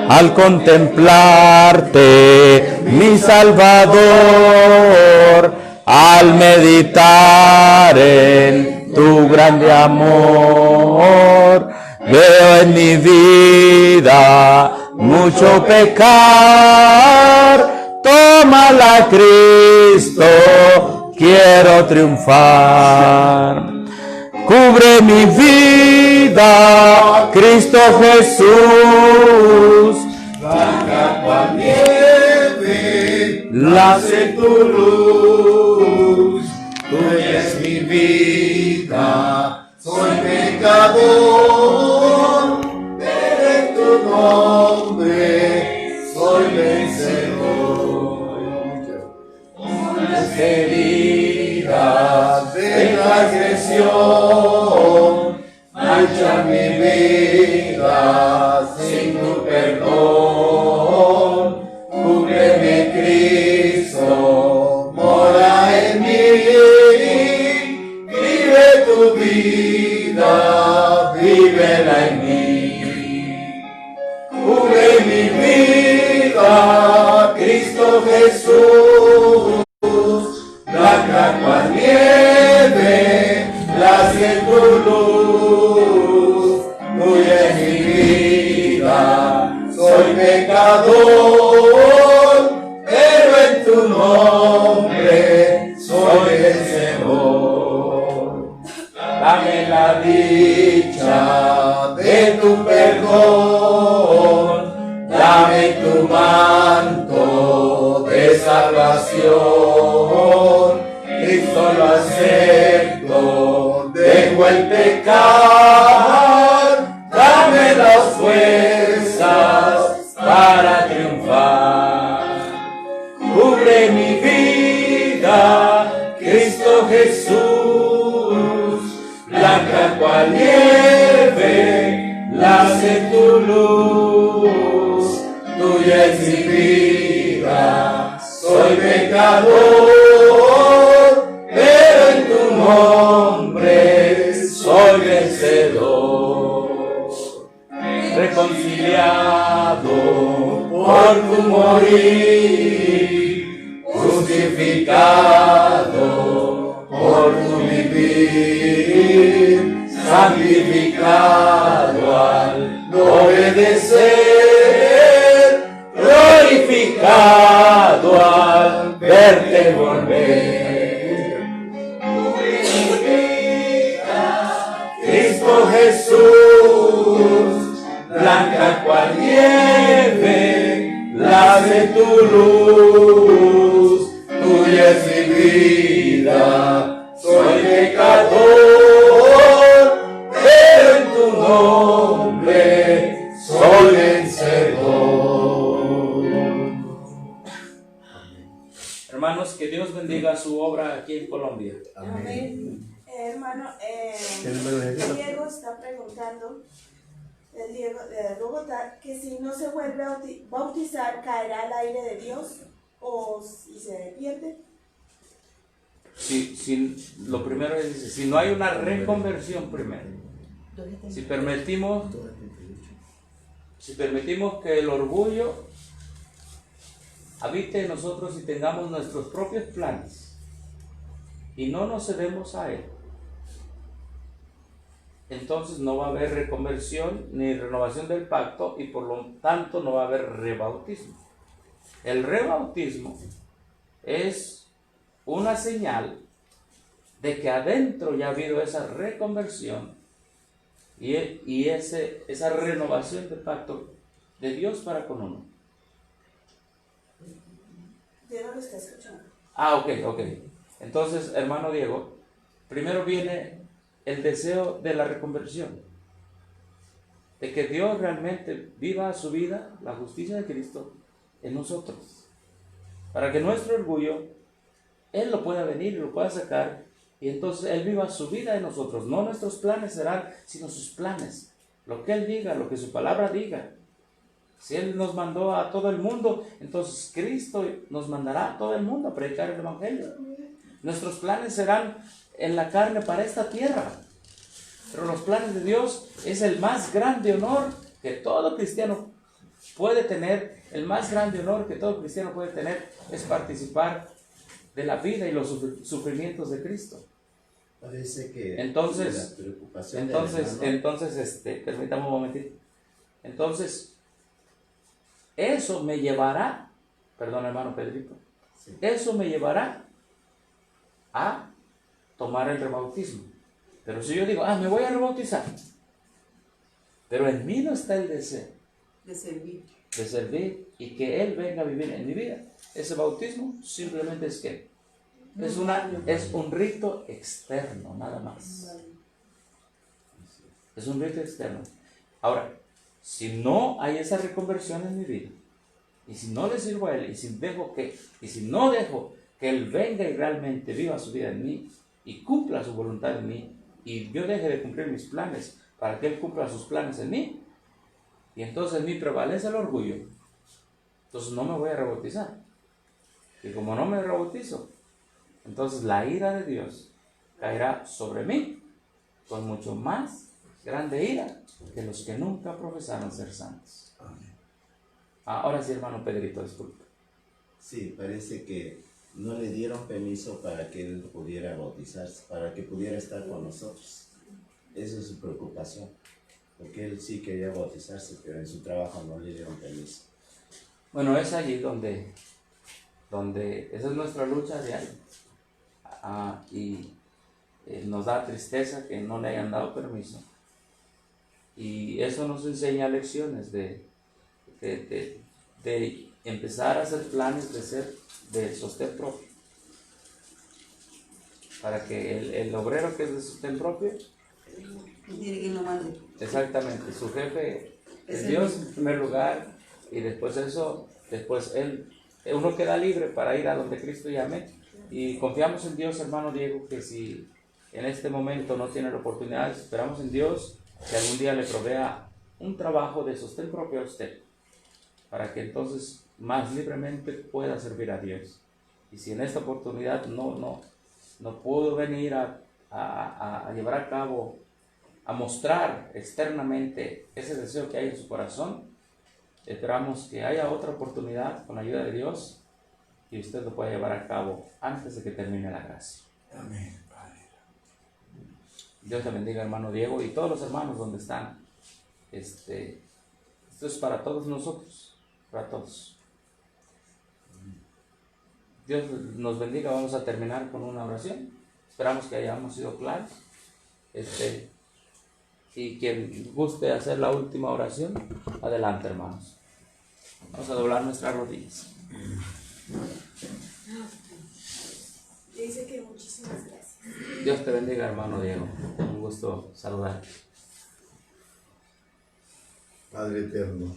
Al contemplarte, mi Salvador, al meditar en tu grande amor, veo en mi vida mucho pecar. Tómala, Cristo, quiero triunfar. Cubre mi vida, Cristo Jesús. Blanca cual nieve, nace tu luz. Tuya es mi vida, soy pecador, pero en tu nombre soy vencedor. Las heridas de transgresión manchan mi vida sin tu perdón. Cúbreme, Cristo, mora en mí, vive tu vida, vívela en mí. Cubre mi vida, Cristo Jesús, blanca cual nieve, nace tu luz. Tuya es mi vida, soy pecador, pero en tu nombre soy vencedor. Dame la dicha de tu perdón, dame tu manto de salvación. Cristo lo acepto, dejo el pecar, dame las fuerzas para triunfar. Cubre mi vida, Cristo Jesús, blanca cual nieve, nace tu luz. Tuya es mi vida, soy pecador, pero en tu nombre soy vencedor. Reconciliado por tu morir, crucificado por tu vivir, santificado al obedecer, glorificado al verte volver. Cristo Jesús, blanca cual nieve, nace tu luz. Tuya es mi vida, soy pecador, pero en tu nombre soy vencedor. Hermanos, que Dios bendiga su obra aquí en Colombia. Amén. Hermano, Diego está preguntando, el Diego de Bogotá, que si no se vuelve a bautizar, ¿caerá al aire de Dios o si se pierde? Lo primero es, si no hay una reconversión primero, si permitimos que el orgullo habite en nosotros y tengamos nuestros propios planes y no nos cedemos a él, entonces no va a haber reconversión ni renovación del pacto y por lo tanto no va a haber rebautismo. El rebautismo es una señal de que adentro ya ha habido esa reconversión y esa renovación del pacto de Dios para con uno. Diego lo está escuchando. Ok. Entonces, hermano Diego, primero viene el deseo de la reconversión, de que Dios realmente viva su vida, la justicia de Cristo en nosotros. para que nuestro orgullo, Él lo pueda venir y lo pueda sacar, y entonces Él viva su vida en nosotros. No nuestros planes serán, sino sus planes. Lo que Él diga, lo que su palabra diga. Si Él nos mandó a todo el mundo, entonces Cristo nos mandará a todo el mundo a predicar el Evangelio. Nuestros planes serán en la carne para esta tierra. Pero los planes de Dios es el más grande honor que todo cristiano puede tener. El más grande honor que todo cristiano puede tener es participar de la vida y los sufrimientos de Cristo. Parece que Entonces, la preocupación del hermano, permítame un momentito. Entonces, eso me llevará, perdón hermano Pedrito, sí, eso me llevará a tomar el rebautismo. Pero si yo digo, me voy a rebautizar, pero en mí no está el deseo de servir. de servir y que Él venga a vivir en mi vida, ese bautismo simplemente es que es un rito externo, nada más. Es un rito externo. Ahora, si no hay esa reconversión en mi vida, y si no le sirvo a Él, y si no dejo que Él venga y realmente viva su vida en mí, y cumpla su voluntad en mí, y yo deje de cumplir mis planes para que Él cumpla sus planes en mí, y entonces en mí prevalece el orgullo, entonces no me voy a rebautizar. Y como no me rebautizo, entonces la ira de Dios caerá sobre mí con mucho más grande ira que los que nunca profesaron ser santos. Ahora sí, hermano Pedrito, disculpe. sí, parece que no le dieron permiso para que él pudiera bautizarse, para que pudiera estar con nosotros. Esa es su preocupación, porque él sí quería bautizarse, pero en su trabajo no le dieron permiso. Bueno, es allí donde esa es nuestra lucha diaria. Nos da tristeza que no le hayan dado permiso. Y eso nos enseña lecciones de empezar a hacer planes de sostén propio. Para que el obrero que es de sostén propio, Tiene quien lo mande. exactamente, su jefe Es es el Dios mismo. en primer lugar, y después uno queda libre para ir a donde Cristo llame. Y confiamos en Dios, hermano Diego, que si en este momento no tiene la oportunidad, esperamos en Dios que algún día le provea un trabajo de sostén propio a usted, para que entonces más libremente pueda servir a Dios. Y si en esta oportunidad no pudo venir a llevar a cabo, a mostrar externamente ese deseo que hay en su corazón, esperamos que haya otra oportunidad con la ayuda de Dios y usted lo pueda llevar a cabo antes de que termine la gracia. Amén, Padre. Dios te bendiga, hermano Diego, y todos los hermanos donde están. Esto es para todos nosotros, para todos. Dios nos bendiga. Vamos a terminar con una oración. Esperamos que hayamos sido claros. Y quien guste hacer la última oración, adelante, hermanos. Vamos a doblar nuestras rodillas. Dice que muchísimas gracias. Dios te bendiga, hermano Diego. Un gusto saludarte. Padre eterno,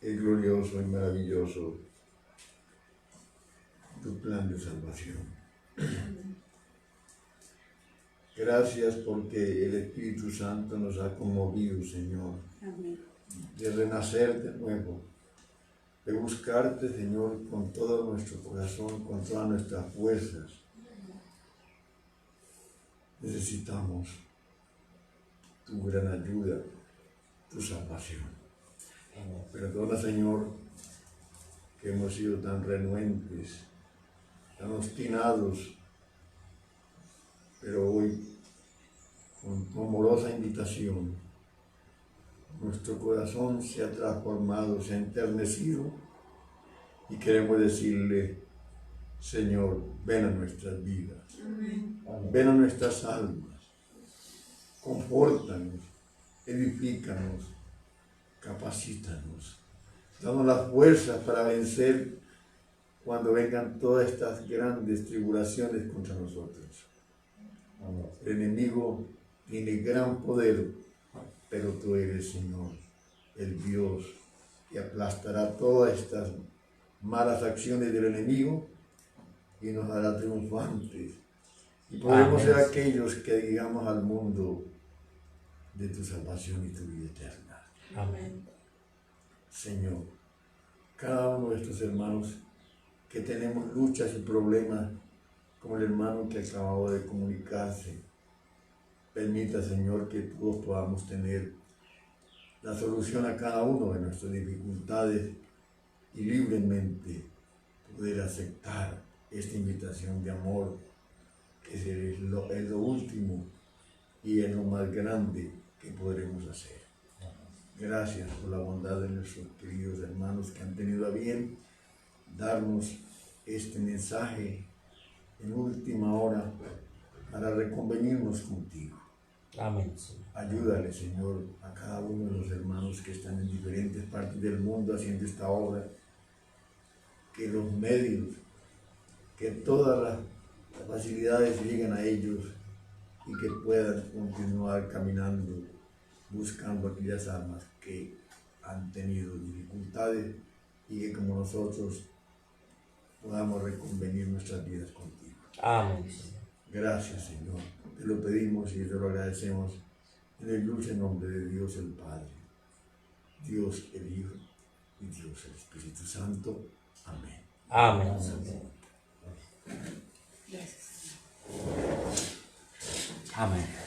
es glorioso y maravilloso tu plan de salvación. Gracias porque el Espíritu Santo nos ha conmovido, Señor, Amén. de renacer de nuevo, de buscarte, Señor, con todo nuestro corazón, con todas nuestras fuerzas. Necesitamos tu gran ayuda, tu salvación. Perdona, Señor, que hemos sido tan renuentes, tan obstinados, pero hoy, con tu amorosa invitación, nuestro corazón se ha transformado, se ha enternecido y queremos decirle, Señor, ven a nuestras vidas, ven a nuestras almas, confórtanos, edifícanos, capacítanos, danos las fuerzas para vencer cuando vengan todas estas grandes tribulaciones contra nosotros. El enemigo tiene gran poder, pero tú eres, Señor, el Dios que aplastará todas estas malas acciones del enemigo y nos hará triunfantes. Y podemos ser aquellos que digamos al mundo de tu salvación y tu vida eterna. Amén. Señor, cada uno de estos hermanos que tenemos luchas y problemas, como el hermano que acababa de comunicarse, permita, Señor, que todos podamos tener la solución a cada uno de nuestras dificultades y libremente poder aceptar esta invitación de amor, que es lo último y es lo más grande que podremos hacer. Gracias por la bondad de nuestros queridos hermanos que han tenido a bien darnos este mensaje en última hora para reconvenirnos contigo. Amén, Señor. Ayúdale, Señor, a cada uno de los hermanos que están en diferentes partes del mundo haciendo esta obra, que los medios, que todas las facilidades lleguen a ellos y que puedan continuar caminando, buscando aquellas almas que han tenido dificultades y que como nosotros podamos reconvenir nuestras vidas contigo. Amén, Señor. Gracias, Señor. Te lo pedimos y te lo agradecemos en el dulce nombre de Dios el Padre, Dios el Hijo y Dios el Espíritu Santo. Amén. Amén. Gracias. Amén.